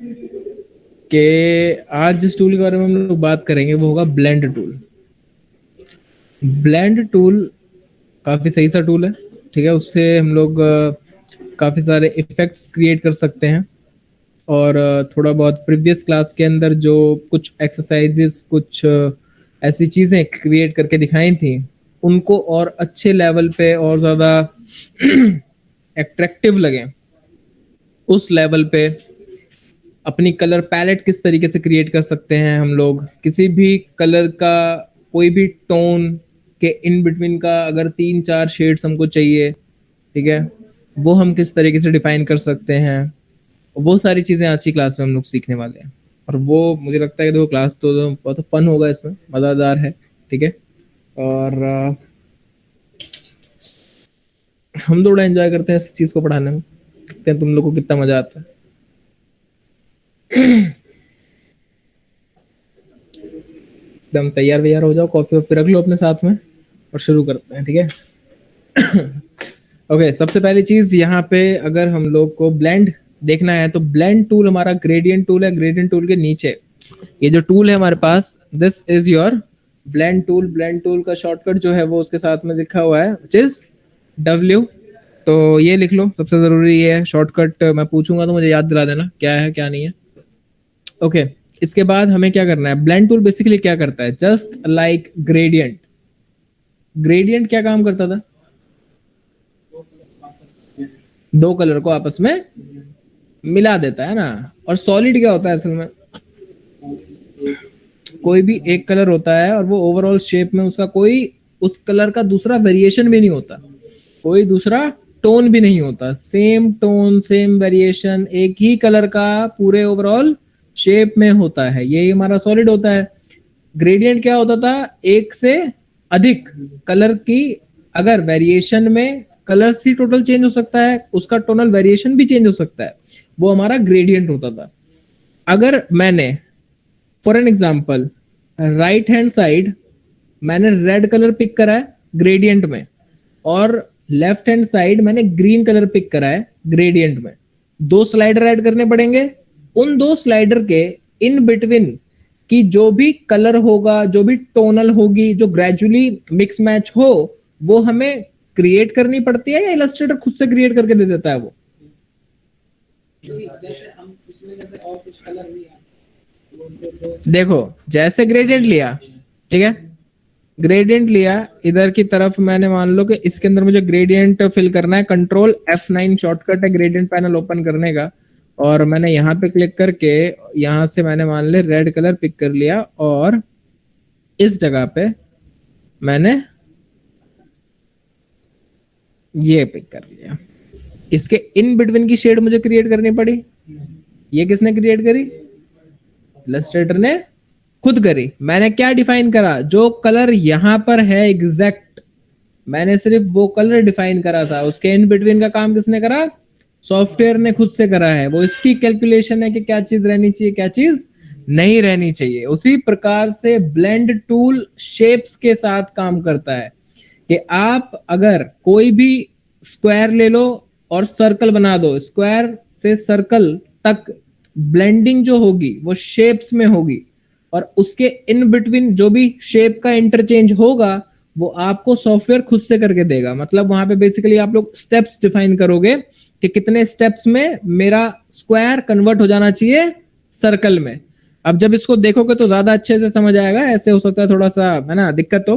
कि आज जिस टूल के बारे में हम लोग बात करेंगे वो होगा ब्लेंड टूल। ब्लेंड टूल काफ़ी सही सा टूल है, ठीक है। उससे हम लोग काफ़ी सारे इफ़ेक्ट्स क्रिएट कर सकते हैं। और थोड़ा बहुत प्रीवियस क्लास के अंदर जो कुछ एक्सरसाइजेस, कुछ ऐसी चीज़ें क्रिएट करके दिखाई थी, उनको और अच्छे लेवल पे और ज़्यादा एट्रैक्टिव लगे, उस लेवल पे अपनी कलर पैलेट किस तरीके से क्रिएट कर सकते हैं हम लोग। किसी भी कलर का कोई भी टोन के इन बिटवीन का अगर 3-4 शेड्स हमको चाहिए, ठीक है, वो हम किस तरीके से डिफाइन कर सकते हैं। वो सारी चीज़ें आज की क्लास में हम लोग सीखने वाले हैं। और वो मुझे लगता है कि देखो क्लास तो बहुत फन होगा, इसमें मज़ेदार है, ठीक है। और हम थोड़ा एंजॉय करते हैं इस चीज़ को पढ़ाने में, देखते हैं तुम लोग को कितना मज़ा आता है। एकदम तैयार वैयार हो जाओ, कॉफी वॉफी रख लो अपने साथ में और शुरू करते हैं, ठीक है। ओके, सबसे पहली चीज यहाँ पे अगर हम लोग को ब्लेंड देखना है तो ब्लेंड टूल हमारा ग्रेडियंट टूल है। ग्रेडियंट टूल के नीचे ये जो टूल है हमारे पास, this is your blend tool. Blend tool का शॉर्टकट जो है वो उसके साथ में लिखा हुआ है, विच इज डब्ल्यू। तो ये लिख लो, सबसे जरूरी ये है शॉर्टकट। मैं पूछूंगा तो मुझे याद दिला देना क्या है क्या नहीं है। ओके, इसके बाद हमें क्या करना है, ब्लेंड टूल बेसिकली क्या करता है, जस्ट लाइक ग्रेडियंट। ग्रेडियंट क्या काम करता था, दो कलर को आपस में मिला देता है ना। और सॉलिड क्या होता है असल में, कोई भी एक कलर होता है और वो ओवरऑल शेप में उसका कोई उस कलर का दूसरा वेरिएशन भी नहीं होता, कोई दूसरा टोन भी नहीं होता। सेम टोन सेम वेरिएशन एक ही कलर का पूरे ओवरऑल शेप में होता है, यही हमारा सॉलिड होता है। ग्रेडियंट क्या होता था, एक से अधिक कलर की अगर वेरिएशन में कलर्स ही टोटल चेंज हो सकता है, उसका टोनल वेरिएशन भी चेंज हो सकता है, वो हमारा ग्रेडियंट होता था। अगर मैंने for an example right hand side मैंने रेड कलर पिक करा है ग्रेडियंट में, और लेफ्ट हैंड साइड मैंने ग्रीन कलर पिक करा है ग्रेडियंट में, दो स्लाइडर ऐड करने पड़ेंगे। उन दो स्लाइडर के इन बिटवीन की जो भी कलर होगा, जो भी टोनल होगी, जो ग्रेजुअली मिक्स मैच हो, वो हमें क्रिएट करनी पड़ती है या इलस्ट्रेटर खुद से क्रिएट करके दे देता है वो। देखो जैसे ग्रेडियंट लिया, ठीक है, ग्रेडियंट लिया इधर की तरफ, मैंने मान लो कि इसके अंदर मुझे ग्रेडियंट फिल करना है, कंट्रोल F9 शॉर्टकट है ग्रेडियंट पैनल ओपन करने का। और मैंने यहाँ पे क्लिक करके यहाँ से मैंने मान ले रेड कलर पिक कर लिया, और इस जगह पे मैंने ये पिक कर लिया। इसके इन बिटवीन की शेड मुझे क्रिएट करनी पड़ी, ये किसने क्रिएट करी, इलस्ट्रेटर ने खुद करी। मैंने क्या डिफाइन करा, जो कलर यहां पर है एग्जैक्ट, मैंने सिर्फ वो कलर डिफाइन करा था, उसके इन बिटवीन का काम किसने करा, सॉफ्टवेयर ने खुद से करा है। वो इसकी कैलकुलेशन है कि क्या चीज रहनी चाहिए क्या चीज नहीं रहनी चाहिए। उसी प्रकार से ब्लेंड टूल शेप्स के साथ काम करता है कि आप अगर कोई भी स्क्वायर ले लो और सर्कल बना दो, स्क्वायर से सर्कल तक ब्लेंडिंग जो होगी वो शेप्स में होगी, और उसके इन बिटवीन जो भी शेप का इंटरचेंज होगा वो आपको सॉफ्टवेयर खुद से करके देगा। मतलब वहां पे बेसिकली आप लोग स्टेप्स डिफाइन करोगे कि कितने स्टेप्स में मेरा स्क्वायर कन्वर्ट हो जाना चाहिए सर्कल में। अब जब इसको देखोगे तो ज्यादा अच्छे से समझ आएगा, ऐसे हो सकता है थोड़ा सा है ना दिक्कत हो।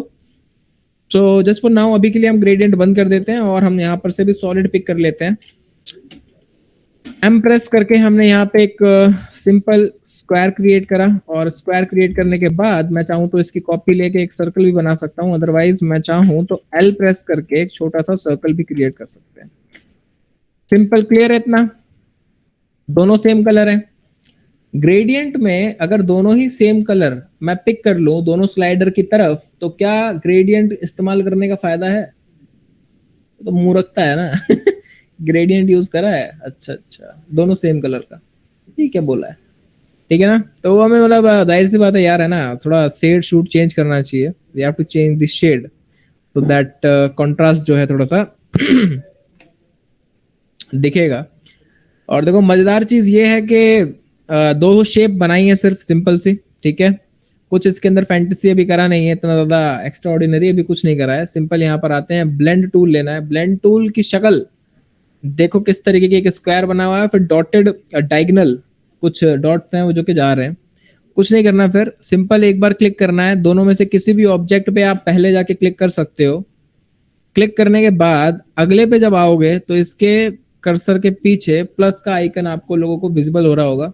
तो जस्ट फॉर नाउ अभी के लिए हम ग्रेडियंट बंद कर देते हैं और हम यहाँ पर से भी सॉलिड पिक कर लेते हैं। एम प्रेस करके हमने यहाँ पे एक सिंपल स्क्वायर क्रिएट करा, और स्क्वायर क्रिएट करने के बाद मैं चाहूँ तो इसकी कॉपी लेके एक सर्कल भी बना सकता हूँ, अदरवाइज मैं चाहूँ तो एल प्रेस करके एक छोटा सा सर्कल भी क्रिएट कर सकते हैं। सिंपल, क्लियर है इतना, दोनों सेम कलर है। ग्रेडियंट में अगर दोनों ही सेम कलर मैं पिक कर लूं दोनों स्लाइडर की तरफ, तो क्या ग्रेडियंट इस्तेमाल करने का फायदा है, तो मूर्खता है ना। ग्रेडियंट यूज करा है, अच्छा अच्छा, दोनों सेम कलर का, ठीक है बोला है, ठीक है ना। तो वो हमें मतलब जाहिर सी बात है यार, है ना, थोड़ा शेड शूट चेंज करना चाहिए, we have to change this shade तो दैट कंट्रास्ट जो है थोड़ा सा दिखेगा। और देखो मजेदार चीज ये है कि दो शेप बनाई है सिर्फ सिंपल सी, ठीक है। कुछ इसके अंदर फैंटेसी अभी करा नहीं है, इतना ज्यादा एक्स्ट्रा ऑर्डिनरी अभी कुछ नहीं करा है। सिंपल यहाँ पर आते हैं, ब्लेंड टूल लेना है। ब्लेंड टूल की शक्ल देखो किस तरीके की, एक स्क्वायर बना हुआ है, फिर डॉटेड डायगोनल कुछ डॉट्स हैं वो जो कि जा रहे हैं। कुछ नहीं करना, फिर सिंपल एक बार क्लिक करना है। दोनों में से किसी भी ऑब्जेक्ट पे आप पहले जाके क्लिक कर सकते हो। क्लिक करने के बाद अगले पे जब आओगे तो इसके कर्सर के पीछे प्लस का आइकन आपको लोगों को विजिबल हो रहा होगा,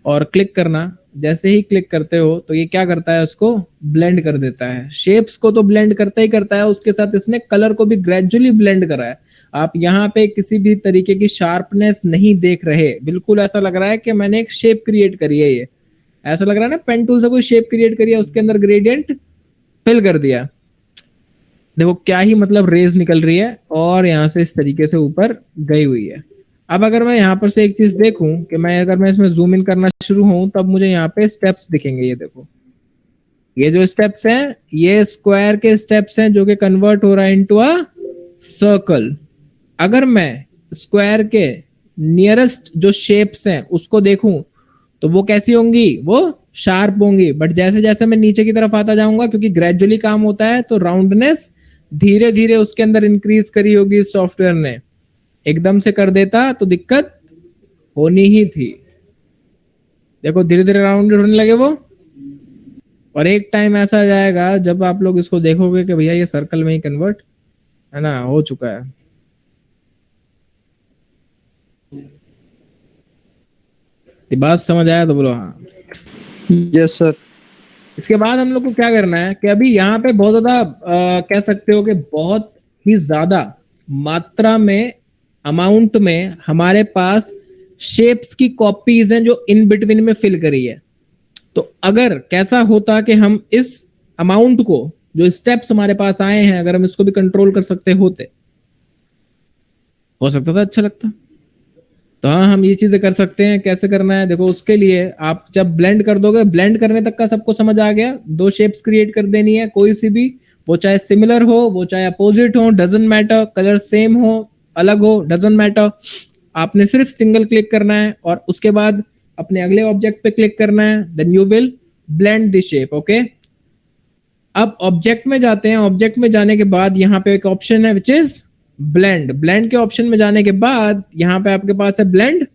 और क्लिक करना। जैसे ही क्लिक करते हो तो ये क्या करता है, उसको ब्लेंड कर देता है। शेप्स को तो ब्लेंड करता ही करता है, उसके साथ इसने कलर को भी ग्रेजुअली ब्लेंड करा है। आप यहाँ पे किसी भी तरीके की शार्पनेस नहीं देख रहे, बिल्कुल ऐसा लग रहा है कि मैंने एक शेप क्रिएट करी है। ये ऐसा लग रहा है ना पेन टूल से कोई शेप क्रिएट करी है, उसके अंदर ग्रेडियंट फिल कर दिया। देखो क्या ही मतलब रेज निकल रही है और यहाँ से इस तरीके से ऊपर गई हुई है। अब अगर मैं यहाँ पर से एक चीज देखूं कि अगर मैं इसमें जूम इन करना शुरू हूं, तब मुझे यहाँ पे स्टेप्स दिखेंगे। ये देखो, ये जो स्टेप्स हैं ये स्क्वायर के स्टेप्स हैं जो कि कन्वर्ट हो रहा है इनटू अ सर्कल। अगर मैं स्क्वायर के नियरेस्ट जो शेप्स हैं उसको देखूं तो वो कैसी होंगी, वो शार्प होंगी। बट जैसे जैसे मैं नीचे की तरफ आता जाऊंगा, क्योंकि ग्रेजुअली काम होता है, तो राउंडनेस धीरे धीरे उसके अंदर इंक्रीज करी होगी सॉफ्टवेयर ने। एकदम से कर देता तो दिक्कत होनी ही थी। देखो धीरे धीरे राउंडेड होने लगे वो, और एक टाइम ऐसा आ जाएगा जब आप लोग इसको देखोगे कि भैया ये सर्कल में ही कन्वर्ट है ना हो चुका है। बात समझ आया तो बोलो हाँ। Yes sir. इसके बाद हम लोग को क्या करना है कि अभी यहाँ पे बहुत ज्यादा कह सकते हो कि बहुत ही ज्यादा मात्रा में, अमाउंट में हमारे पास शेप्स की कॉपीज हैं जो इन बिटवीन में फिल करी है। तो अगर कैसा होता कि हम इस अमाउंट को, जो स्टेप्स हमारे पास आए हैं, अगर हम इसको भी कंट्रोल कर सकते होते, हो सकता था अच्छा लगता। तो हाँ, हम ये चीजें कर सकते हैं। कैसे करना है देखो, उसके लिए आप जब ब्लेंड कर दोगे, ब्लेंड करने तक का सबको समझ आ गया। दो शेप्स क्रिएट कर देनी है, कोई सी भी, वो चाहे सिमिलर हो, वो चाहे अपोजिट हो, डजंट मैटर। कलर सेम हो, अलग हो, डजंट मैटर। आपने सिर्फ सिंगल क्लिक करना है और उसके बाद अपने अगले ऑब्जेक्ट पे क्लिक करना है, then you will blend the shape. Okay, अब ऑब्जेक्ट में जाते हैं। ऑब्जेक्ट में जाने के बाद यहाँ पे एक ऑप्शन है विच इज ब्लेंड। ब्लेंड के ऑप्शन में जाने के बाद यहाँ पे आपके पास है ब्लेंड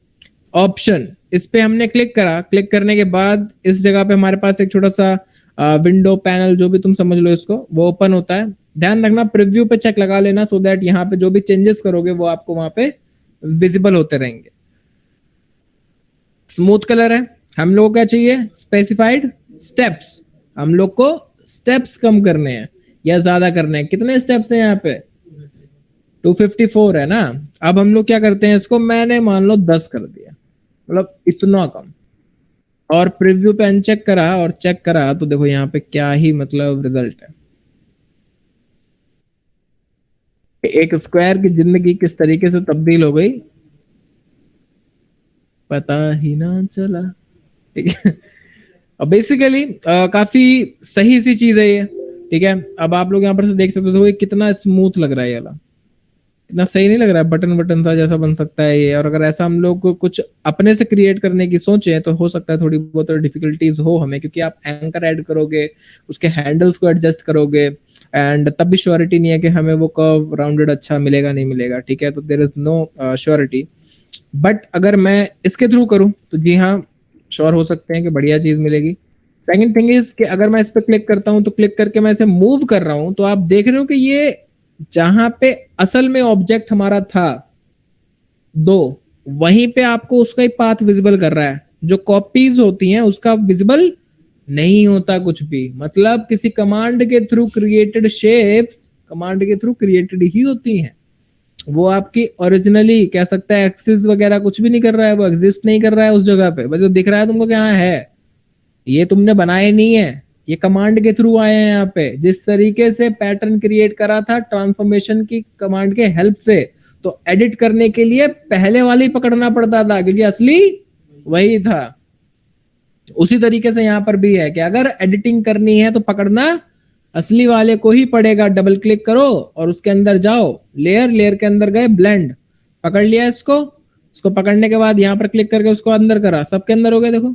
ऑप्शन। इस पे हमने क्लिक करा। क्लिक करने के बाद इस जगह पे हमारे पास एक छोटा सा विंडो, पैनल, जो भी तुम समझ लो इसको, वो ओपन होता है। ध्यान रखना प्रीव्यू पे चेक लगा लेना, सो दैट यहाँ पे जो भी चेंजेस करोगे वो आपको वहां पे विजिबल होते रहेंगे। स्मूथ कलर है। हम लोग को क्या चाहिए, स्पेसिफाइड स्टेप्स। हम लोग को स्टेप्स कम करने हैं या ज्यादा करने हैं। कितने स्टेप्स हैं यहाँ पे, 254 है ना। अब हम लोग क्या करते हैं, इसको मैंने मान लो 10 कर दिया, मतलब इतना कम। और प्रीव्यू पे अनचेक करा और चेक करा तो देखो यहाँ पे क्या ही मतलब रिजल्ट है। एक स्क्वायर की जिंदगी किस तरीके से तब्दील हो गई पता ही ना चला। ठीक है, अब बेसिकली काफी सही सी चीज है ये। ठीक है, अब आप लोग यहाँ पर से देख सकते हो कितना स्मूथ लग रहा है ये वाला, इतना सही नहीं लग रहा है। बटन बटन सा जैसा बन सकता है ये। और अगर ऐसा हम लोग को कुछ अपने से क्रिएट करने की सोचे तो हो सकता है थोड़ी बहुत डिफिकल्टीज हो हमें, क्योंकि आप एंकर ऐड करोगे, उसके हैंडल्स को एडजस्ट करोगे, एंड तब भी श्योरिटी नहीं है कि हमें वो कर्व राउंडेड अच्छा मिलेगा नहीं मिलेगा। ठीक है, तो there is no surety. But अगर मैं इसके थ्रू करूं तो जी हाँ, श्योर हो सकते हैं कि बढ़िया चीज मिलेगी। सेकंड थिंग इज कि अगर मैं इस पर क्लिक करता हूं तो क्लिक करके मैं इसे मूव कर रहा हूं, तो आप देख रहे हो कि ये जहां पे असल में ऑब्जेक्ट हमारा था दो, वहीं पे आपको उसका ही पाथ विजिबल कर रहा है। जो कॉपीज होती हैं उसका विजिबल नहीं होता कुछ भी। मतलब किसी कमांड के थ्रू क्रिएटेड शेप्स कमांड के थ्रू क्रिएटेड ही होती हैं। वो आपकी ओरिजिनली कह सकता है एक्सिस वगैरह कुछ भी नहीं कर रहा है, वो एग्जिस्ट नहीं कर रहा है उस जगह पे। बस जो दिख रहा है तुमको क्या है, ये तुमने बनाए नहीं है, ये कमांड के थ्रू आए हैं यहाँ पे। जिस तरीके से पैटर्न क्रिएट करा था ट्रांसफॉर्मेशन की कमांड के हेल्प से, तो एडिट करने के लिए पहले वाले ही पकड़ना पड़ता था, क्योंकि असली वही था। उसी तरीके से यहाँ पर भी है कि अगर एडिटिंग करनी है तो पकड़ना असली वाले को ही पड़ेगा। डबल क्लिक करो और उसके अंदर जाओ, लेयर, लेयर के अंदर गए, ब्लेंड, पकड़ लिया इसको, उसको पकड़ने के बाद यहाँ पर क्लिक करके उसको अंदर करा, सबके अंदर हो गए। देखो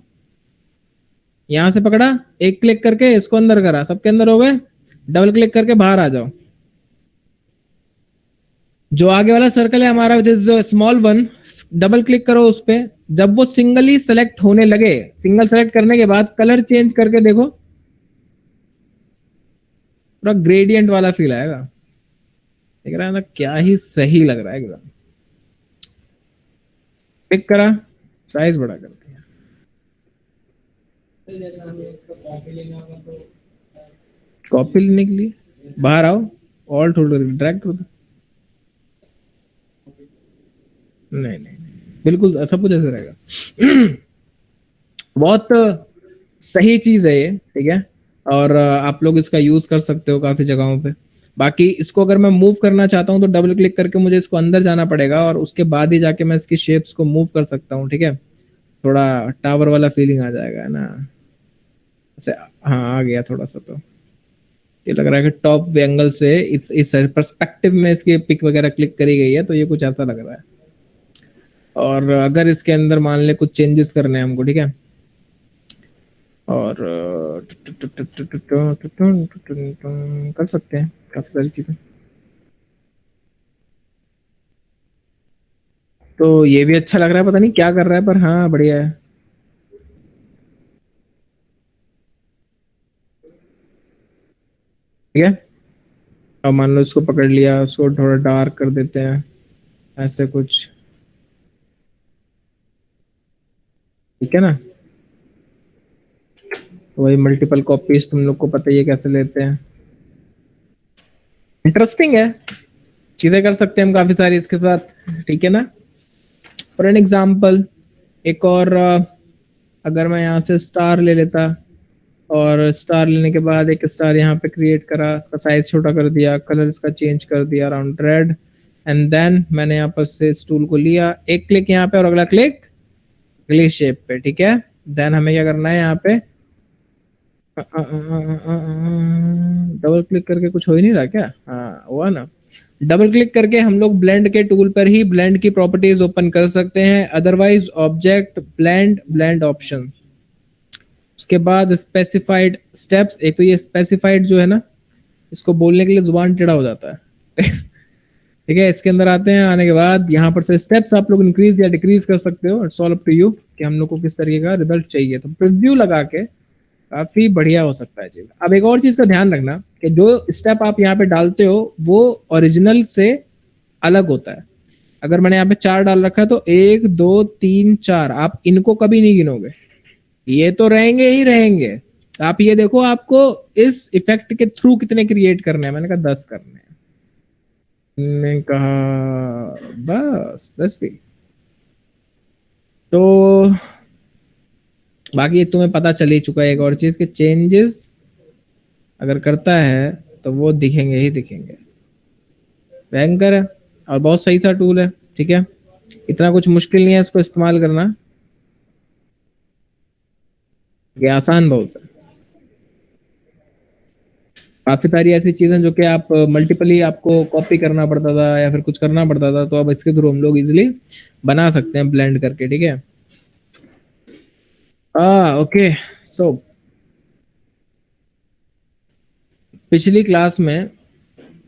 यहां से पकड़ा, एक क्लिक करके इसको अंदर करा, सबके अंदर हो गए। डबल क्लिक करके बाहर आ जाओ। जो आगे वाला सर्कल है हमारा स्मॉल वन, डबल क्लिक करो उस पे। जब वो सिंगली सेलेक्ट होने लगे, सिंगल सेलेक्ट करने के बाद कलर चेंज करके देखो, पूरा ग्रेडियंट वाला फील आएगा। देख रहा है ना, क्या ही सही लग रहा है एकदम। क्लिक करा, साइज बड़ा कर दिया। कॉपी लेने के लिए बाहर आओ, ऑल्ट होल्ड करके ड्रैग कर दो। नहीं नहीं, बिल्कुल सब कुछ ऐसे रहेगा। बहुत सही चीज है ये, ठीक है। और आप लोग इसका यूज कर सकते हो काफी जगहों पे। बाकी इसको अगर मैं मूव करना चाहता हूँ तो डबल क्लिक करके मुझे इसको अंदर जाना पड़ेगा और उसके बाद ही जाके मैं इसकी शेप्स को मूव कर सकता हूँ, ठीक है। थोड़ा टावर वाला फीलिंग आ जाएगा, है ना। ऐसे हाँ आ गया थोड़ा सा। तो ये लग रहा है कि टॉप एंगल से इस पर्सपेक्टिव में इसकी पिक वगैरह क्लिक करी गई है, तो ये कुछ ऐसा लग रहा है। और अगर इसके अंदर मान ले कुछ चेंजेस करने हैं हमको, ठीक है, और कर सकते हैं काफी सारी चीजें। तो ये भी अच्छा लग रहा है, पता नहीं क्या कर रहा है, पर हाँ बढ़िया है। ठीक है, अब मान लो इसको पकड़ लिया, उसको थोड़ा डार्क कर देते हैं, ऐसे कुछ, ठीक है ना। तो वही मल्टीपल कॉपीज तुम लोग को पता ही है कैसे लेते हैं। इंटरेस्टिंग है, चीजें कर सकते हैं हम काफी सारी इसके साथ, ठीक है ना। फॉर एन एग्जाम्पल एक और अगर मैं यहाँ से स्टार ले लेता, और स्टार लेने के बाद एक स्टार यहाँ पे क्रिएट करा, इसका साइज छोटा कर दिया, कलर इसका चेंज कर दिया अराउंड रेड, एंड देन मैंने यहाँ पर से इस टूल को लिया, एक क्लिक यहाँ पे और अगला क्लिक अगली शेप पे, ठीक है। देन हमें क्या करना है, यहाँ पे डबल क्लिक करके कुछ हो ही नहीं रहा क्या, हाँ हुआ ना। डबल क्लिक करके हम लोग ब्लेंड के टूल पर ही ब्लेंड की प्रॉपर्टीज ओपन कर सकते हैं, otherwise object blend blend option. उसके बाद स्पेसिफाइड स्टेप्स, एक तो ये स्पेसिफाइड जो है ना, इसको बोलने के लिए जुबान टेढ़ा हो जाता है। ठीक है, इसके अंदर आते हैं, आने के बाद यहाँ पर से स्टेप्स आप लोग इंक्रीज या डिक्रीज कर सकते हो, it's all up to you कि हम लोग को किस तरीके का रिजल्ट चाहिए। तो प्रीव्यू लगा के काफी बढ़िया हो सकता है चीज। अब एक और चीज का ध्यान रखना कि जो स्टेप आप यहाँ पे डालते हो वो ओरिजिनल से अलग होता है। अगर मैंने यहाँ पे 4 डाल रखा है तो 1 2 3 4, आप इनको कभी नहीं गिनोगे, ये तो रहेंगे ही रहेंगे। आप ये देखो आपको इस इफेक्ट के थ्रू कितने क्रिएट करने हैं, मैंने कहा 10 करने हैं, मैंने कहा बस 10 ही। तो बाकी तुम्हें पता चल ही चुका है एक और चीज, के चेंजेस अगर करता है तो वो दिखेंगे ही दिखेंगे। भयंकर है और बहुत सही सा टूल है, ठीक है। इतना कुछ मुश्किल नहीं है इसको इस्तेमाल करना, ये आसान बहुत है। काफी सारी ऐसी चीजें जो कि आप मल्टीपली आपको कॉपी करना पड़ता था या फिर कुछ करना पड़ता था, तो अब इसके थ्रू हम लोग इजिली बना सकते हैं ब्लेंड करके, ठीक है। ओके, सो पिछली क्लास में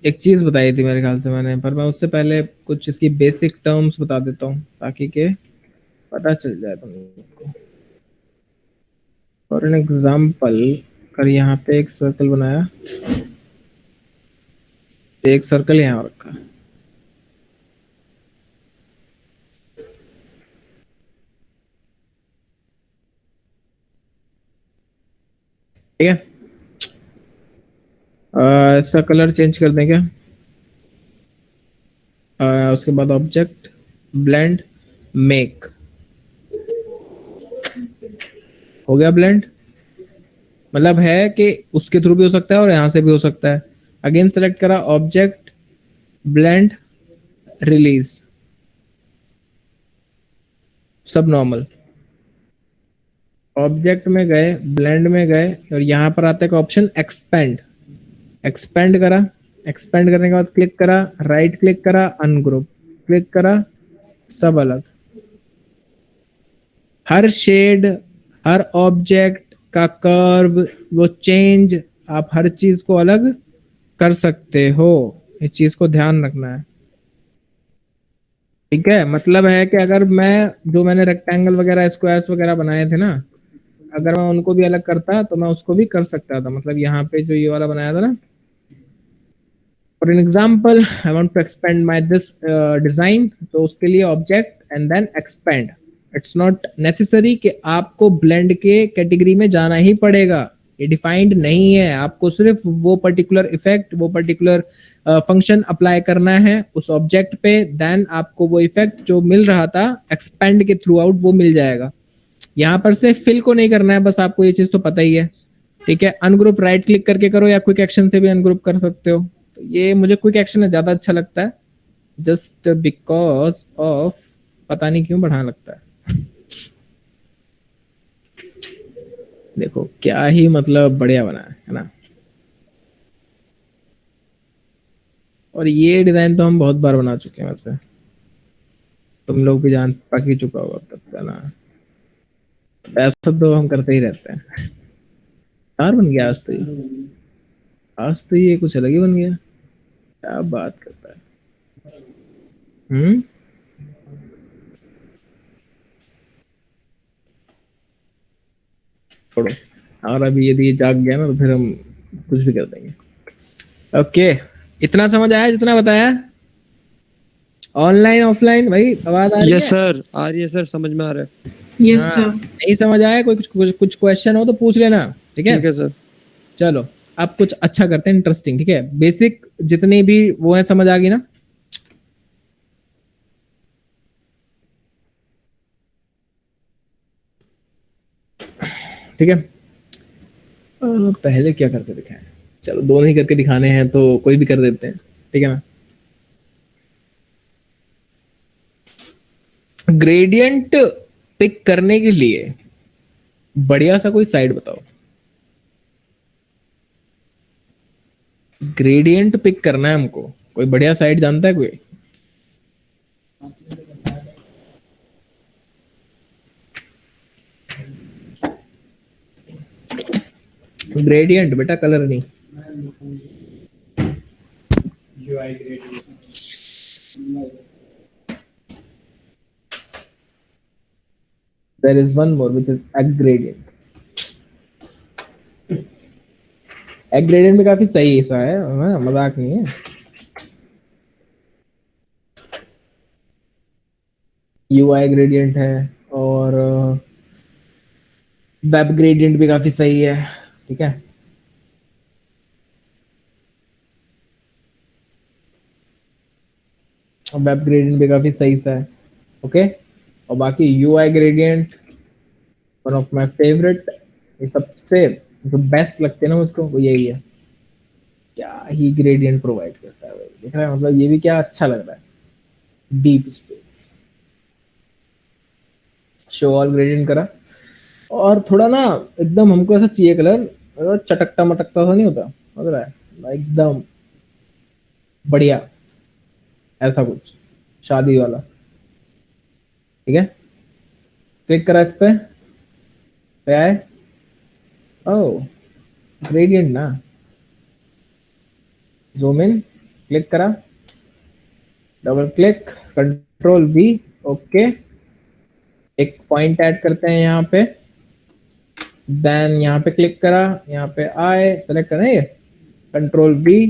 एक चीज बताई थी मेरे ख्याल से मैंने, पर मैं उससे पहले कुछ इसकी बेसिक टर्म्स बता देता हूँ ताकि के पता चल जाए तुम लोगों को। फॉर एन एग्जाम्पल, कर यहाँ पे एक सर्कल बनाया, एक सर्कल यहाँ रखा, ठीक है। इसका कलर चेंज कर दें क्या, उसके बाद ऑब्जेक्ट ब्लेंड मेक, हो गया ब्लेंड। मतलब है कि उसके थ्रू भी हो सकता है और यहां से भी हो सकता है। अगेन सेलेक्ट करा, ऑब्जेक्ट ब्लेंड रिलीज, सब नॉर्मल। ऑब्जेक्ट में गए, ब्लेंड में गए, और यहां पर आता है ऑप्शन एक्सपेंड, एक्सपेंड करा, एक्सपेंड करने के बाद क्लिक करा, राइट क्लिक करा, अनग्रुप, क्लिक करा, सब अलग, हर शेड, हर ऑब्जेक्ट का कर्व, वो चेंज, आप हर चीज को अलग कर सकते हो। इस चीज को ध्यान रखना है, ठीक है। मतलब है कि अगर मैं जो मैंने रेक्टेंगल वगैरह स्क्वायर्स वगैरह बनाए थे ना, अगर मैं उनको भी अलग करता तो मैं उसको भी कर सकता था। मतलब यहाँ पे जो ये वाला बनाया था ना, for an example I want to expand my this design, तो उसके लिए object and then expand. It's not necessary कि आपको ब्लेंड के कैटेगरी में जाना ही पड़ेगा, ये डिफाइंड नहीं है। आपको सिर्फ वो पर्टिकुलर इफेक्ट, वो पर्टिकुलर फंक्शन अप्लाई करना है उस ऑब्जेक्ट पे, देन आपको वो इफेक्ट जो मिल रहा था एक्सपेंड के थ्रू आउट वो मिल जाएगा। यहाँ पर से फिल को नहीं करना है, बस आपको ये चीज तो पता ही है, ठीक है। अनग्रुप राइट क्लिक करके करो या क्विक एक्शन से भी अनग्रुप कर सकते हो। तो ये मुझे क्विक एक्शन ज्यादा अच्छा लगता है, जस्ट बिकॉज ऑफ, पता नहीं क्यों बढ़ा लगता है। देखो क्या ही मतलब बढ़िया बना है ना। और ये डिजाइन तो हम बहुत बार बना चुके हैं वैसे, तुम लोग भी जान पक ही चुका होगा अब तक है ना। ऐसा तो हम करते ही रहते हैं। यार बन गया आज तो ये, आज तो ये कुछ अलग ही बन गया। क्या बात करता है। हम्म। छोड़ो, और अभी यदि ये जाग गया ना तो फिर हम कुछ भी कर देंगे। ओके, इतना समझ आया जितना बताया? ऑनलाइन ऑफलाइन भाई आवाज आ रही यस है? सर, आ रही है सर, समझ में आ रहा है। यस हाँ, सर। नहीं समझ आया कोई, कुछ क्वेश्चन हो तो पूछ लेना, ठीक है। ठीक है सर। चलो अब कुछ अच्छा करते हैं, इंटरेस्टिंग, ठीक है। बेसिक जितनी भी वो है समझ आ गई ना? ठीक है। पहले क्या करके दिखाएं? चलो दोनों ही करके दिखाने हैं तो कोई भी कर देते हैं, ठीक है ना। ग्रेडियंट पिक करने के लिए बढ़िया सा कोई साइड बताओ। ग्रेडियंट पिक करना है हमको, कोई बढ़िया साइड जानता है कोई? ग्रेडियंट बेटा, कलर नहीं। There is one more which is egg gradient. Egg gradient भी काफी सही सा है, हाँ, मजाक नहीं है। यूआई ग्रेडियंट है, और वेब ग्रेडियंट भी काफी सही है, ठीक है। और वेब ग्रेडियंट भी काफी सही सा है, ओके। और बाकी UI gradient one of my favourite, ये सबसे जो बेस्ट लगते हैं ना मुझको वो यही है। क्या ही ग्रेडियंट प्रोवाइड करता है भाई, देख रहा है, मतलब ये भी क्या अच्छा लग रहा है। Deep space, show all gradient करा, और थोड़ा ना एकदम हमको ऐसा चाहिए कलर, मतलब चटकता मटकता सा नहीं होता, समझ रहा है, एकदम बढ़िया, ऐसा कुछ शादी वाला, ठीक है। क्लिक करा इस पे आए, ओ ग्रेडियंट ना, जूम इन, क्लिक करा, double click, control we, okay. एक पॉइंट ऐड करते हैं यहाँ पे, देन यहाँ पे क्लिक करा, यहाँ पे आए, सेलेक्ट करें ये, कंट्रोल वी,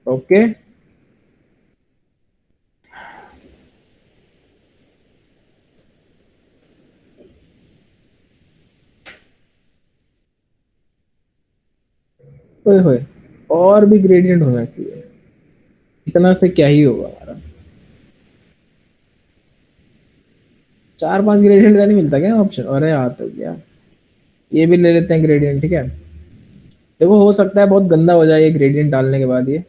ओके। ओए होए, और भी ग्रेडियंट होना चाहिए, इतना से क्या ही होगा हमारा। 4-5 ग्रेडियंट का नहीं मिलता क्या ऑप्शन? अरे आता क्या, ये भी ले लेते हैं ग्रेडियंट, ठीक है। देखो हो सकता है बहुत गंदा हो जाए ये ग्रेडियंट डालने के बाद ये,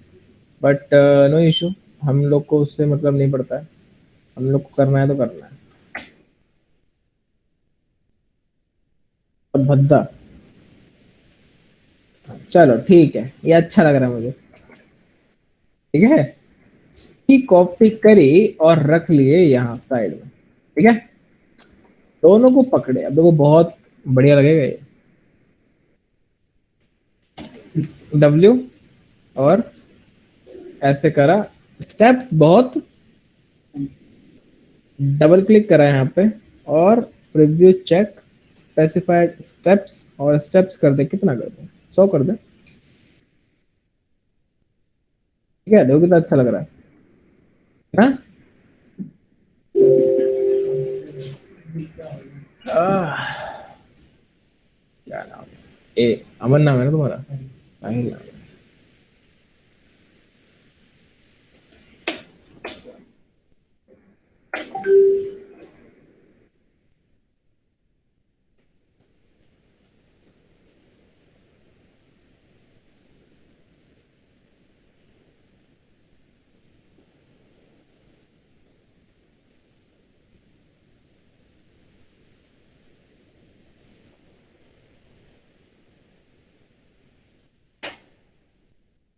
बट नो इशू, हम लोग को उससे मतलब नहीं पड़ता है, हम लोग को करना है तो करना है। अब भद्दा, चलो ठीक है, ये अच्छा लग रहा है मुझे, ठीक है। इसकी कॉपी करी और रख लिए यहाँ साइड में, ठीक है। दोनों को पकड़े, अब देखो बहुत बढ़िया लगेगा ये। W और ऐसे करा, स्टेप्स बहुत, डबल क्लिक करा यहाँ पे और प्रीव्यू चेक, स्पेसिफाइड स्टेप्स, और स्टेप्स कर दे, कितना कर दे, 100 कर दे। ठीक है, देखो कितना अच्छा लग रहा है ना। क्या नाम है? ए अमन नाम है ना तुम्हारा? साहिल नाम है।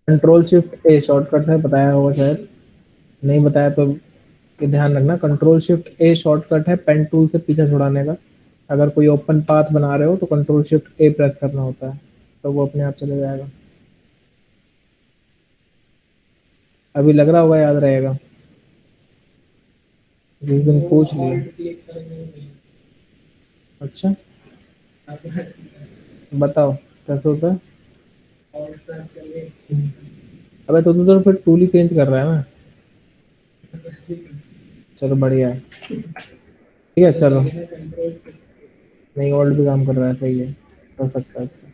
कंट्रोल शिफ्ट ए शॉर्टकट है, बताया होगा शायद, नहीं बताया तो ये ध्यान रखना। कंट्रोल शिफ्ट ए शॉर्टकट है पेन टूल से पीछा छुड़ाने का। अगर कोई ओपन पाथ बना रहे हो तो कंट्रोल शिफ्ट ए प्रेस करना होता है, तो वो अपने आप चले जाएगा। अभी लग रहा होगा याद रहेगा, जिस दिन पूछ लिए। अच्छा बताओ कैसे होता है। अबे तो फिर टूल ही चेंज कर रहा है ना। चलो बढ़िया है, ठीक है चलो। नहीं ओल्ड भी काम कर रहा है, सही है, हो सकता है अच्छा।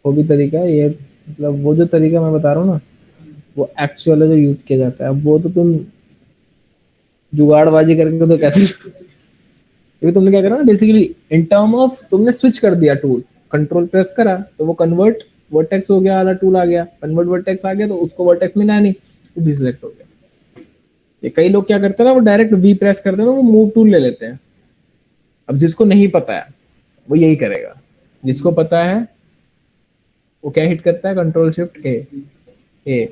वो भी तरीका है ये, मतलब वो जो तरीका मैं बता रहा हूँ ना, वो एक्चुअल है जो यूज किया जाता है। अब वो तो तुम जुगाड़बाजी करके तो कैसे, क्योंकि तुमने क्या करा ना बेसिकली, इन टर्म ऑफ तुमने स्विच कर दिया टूल, कंट्रोल प्रेस करा तो वो कन्वर्ट वर्टेक्स हो गया वाला टूल आ गया, कन्वर्ट वर्टेक्स आ गया तो उसको वर्टेक्स मिला नहीं, तो भी सिलेक्ट हो गया। ये कई लोग क्या करते हैं ना, वो डायरेक्ट वी प्रेस करते हैं ना, वो मूव टूल ले लेते हैं। अब जिसको नहीं पता है वो यही करेगा, जिसको पता है वो क्या हिट करता है, कंट्रोल शिफ्ट ए। ए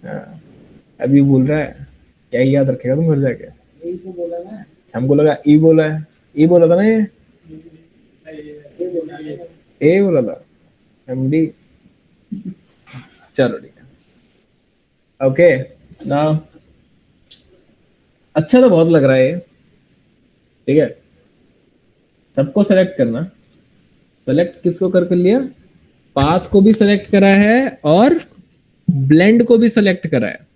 हाँ, अभी बोल रहा है क्या ही याद रखेगा तुम घर जाके। हमको लगा ई बोला है, ई बोला था ना ये, ए बोला था, एमडी। चलो ठीक है, ओके ना। अच्छा तो बहुत लग रहा है ये, ठीक है। सबको सेलेक्ट करना, सेलेक्ट किसको कर लिया, पाथ को भी सेलेक्ट करा है और ब्लेंड को भी सेलेक्ट करा है।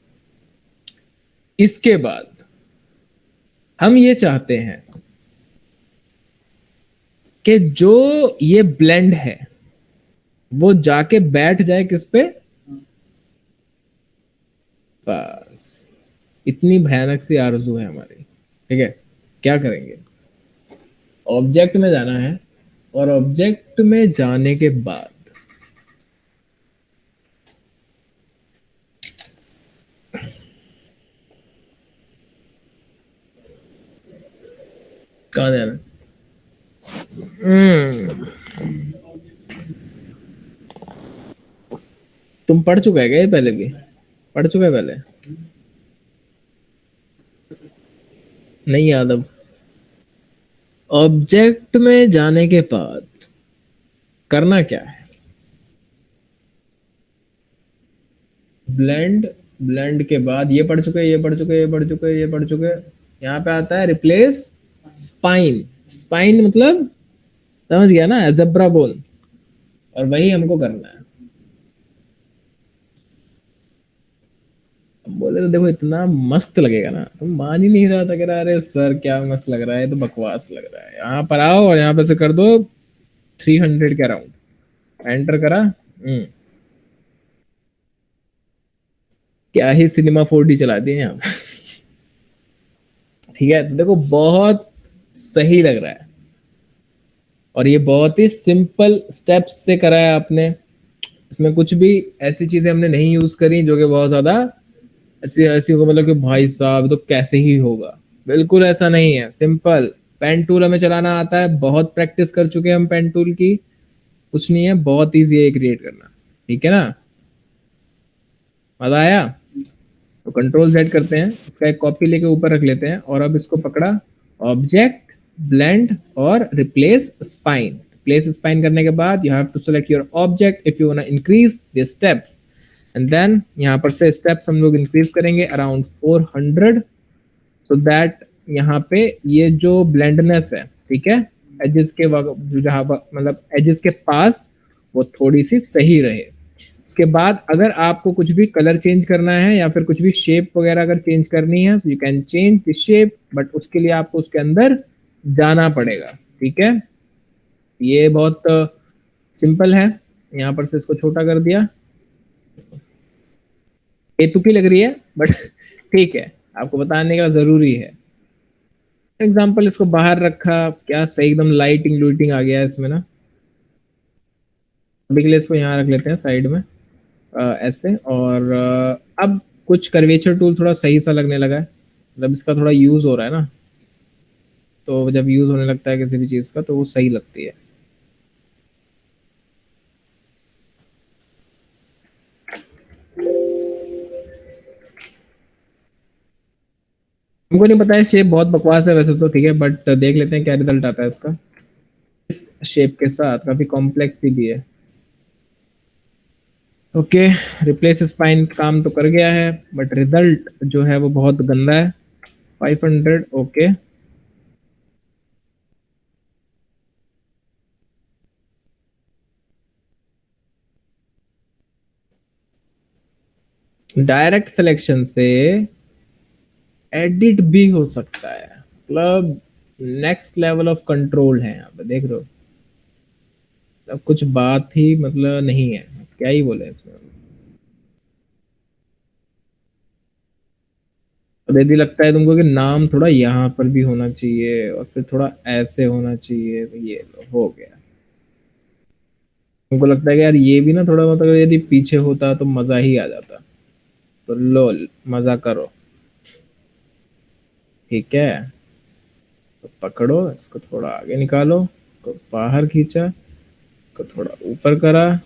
इसके बाद हम ये चाहते हैं कि जो ये ब्लेंड है वो जाके बैठ जाए किस पे, बस इतनी भयानक सी आरजू है हमारी। ठीक है, क्या करेंगे, ऑब्जेक्ट में जाना है और ऑब्जेक्ट में जाने के बाद कहाँ जाना है? तुम पढ़ चुका है क्या ये पहले भी, पढ़ चुका है पहले, नहीं याद अब। ऑब्जेक्ट में जाने के बाद करना क्या है, ब्लेंड, ब्लेंड के बाद ये पढ़ चुके, ये पढ़ चुके, ये पढ़ चुके, ये पढ़ चुके। यहाँ पे आता है रिप्लेस स्पाइन, स्पाइन मतलब समझ गया ना, जेब्रा बोन, और वही हमको करना है। हम बोले तो देखो इतना मस्त लगेगा ना, तुम मान ही नहीं रहा था, कह रहा अरे सर क्या मस्त लग रहा है, तो बकवास लग रहा है। यहाँ पर आओ और यहाँ पे से कर दो 300 के अराउंड, एंटर करा। क्या ही सिनेमा 4D चला दिए यहाँ पे। ठीक है, तो देखो बहुत सही लग रहा है, और ये बहुत ही सिंपल स्टेप्स से करा है आपने। इसमें कुछ भी ऐसी चीजें हमने नहीं यूज करी जो कि बहुत ज्यादा ऐसी ऐसी होगा, मतलब कि भाई साहब तो कैसे ही होगा, बिल्कुल ऐसा नहीं है। सिंपल पेन टूल हमें चलाना आता है, बहुत प्रैक्टिस कर चुके हैं हम पेन टूल की, कुछ नहीं है, बहुत ईजी है क्रिएट करना। ठीक है ना, मजा आया। तो कंट्रोल Z करते हैं, इसका एक कॉपी लेके ऊपर रख लेते हैं और अब इसको पकड़ा, ऑब्जेक्ट, ब्लेंड और रिप्लेस स्पाइन। रिप्लेस स्पाइन करने के बाद you have to select your object if you want to increase the steps, and then यहाँ पर से स्टेप्स हम लोग इंक्रीज करेंगे अराउंड 400, सो दैट यहाँ पे ये जो ब्लेंडनेस है, ठीक है, एजेस के जहाँ मतलब एजेस के पास वो थोड़ी सी सही रहे। उसके बाद अगर आपको कुछ भी कलर चेंज करना है या फिर कुछ भी शेप वगैरह अगर चेंज करनी है, you can change the shape, but उसके लिए आपको उसके अंदर जाना पड़ेगा, ठीक है। ये बहुत सिंपल है। यहाँ पर से इसको छोटा कर दिया, हेतुकी लग रही है बट ठीक है, आपको बताने का जरूरी है। एग्जाम्पल इसको बाहर रखा, क्या सही एकदम लाइटिंग लूटिंग आ गया है इसमें ना। अभी के लिए इसको यहाँ रख लेते हैं साइड में ऐसे, और अब कुछ कर्वेचर टूल थोड़ा सही सा लगने लगा है, मतलब इसका थोड़ा यूज हो रहा है ना, तो जब यूज होने लगता है किसी भी चीज का तो वो सही लगती है। हमको नहीं पता है, शेप बहुत बकवास है वैसे तो, ठीक है, बट देख लेते हैं क्या रिजल्ट आता है इसका। इस शेप के साथ काफी कॉम्प्लेक्स भी है। ओके, रिप्लेस स्पाइन काम तो कर गया है, बट रिजल्ट जो है वो बहुत गंदा है। 500, ओके। डायरेक्ट सिलेक्शन से एडिट भी हो सकता है, मतलब नेक्स्ट लेवल ऑफ कंट्रोल है यहाँ पे, देख रहे हो। अब कुछ बात ही मतलब नहीं है, क्या ही बोले इसमें। अब यदि लगता है तुमको कि नाम थोड़ा यहाँ पर भी होना चाहिए और फिर थोड़ा ऐसे होना चाहिए, तो ये लो, हो गया। तुमको लगता है कि यार ये भी ना थोड़ा मतलब यदि पीछे होता तो मजा ही आ जाता, तो लो मजा करो, ठीक है। तो पकड़ो इसको, थोड़ा आगे निकालो, इसको बाहर खींचा, इसको थोड़ा ऊपर करा,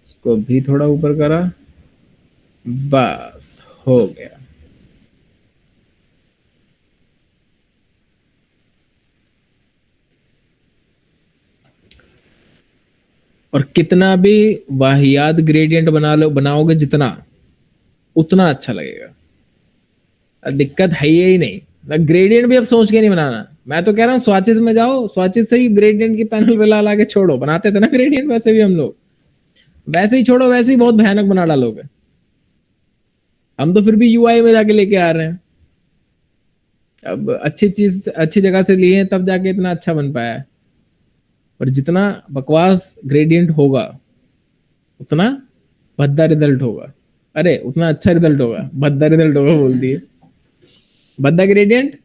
इसको भी थोड़ा ऊपर करा, बस हो गया। और कितना भी वाहियात ग्रेडियंट बना लो, बनाओगे जितना, उतना अच्छा लगेगा। दिक्कत है ही नहीं, ग्रेडियंट भी अब सोच के नहीं बनाना। मैं तो कह रहा हूँ स्वाचेस में जाओ, स्वाचेस से ही ग्रेडियंट की पैनल पे ला के छोड़ो, बनाते थे ना ग्रेडियंट वैसे भी हम लोग, वैसे ही छोड़ो, वैसे ही बहुत भयानक बना डालोगे। हम तो फिर भी यूआई में जाके लेके आ रहे हैं, अब अच्छी चीज अच्छी जगह से लिए हैं तब जाके इतना अच्छा बन पाया है। पर जितना बकवास ग्रेडियंट होगा उतना भद्दा रिजल्ट होगा, अरे उतना अच्छा रिजल्ट होगा, भद्दा रिजल्ट होगा बोल दिए। भद्दा ग्रेडियंट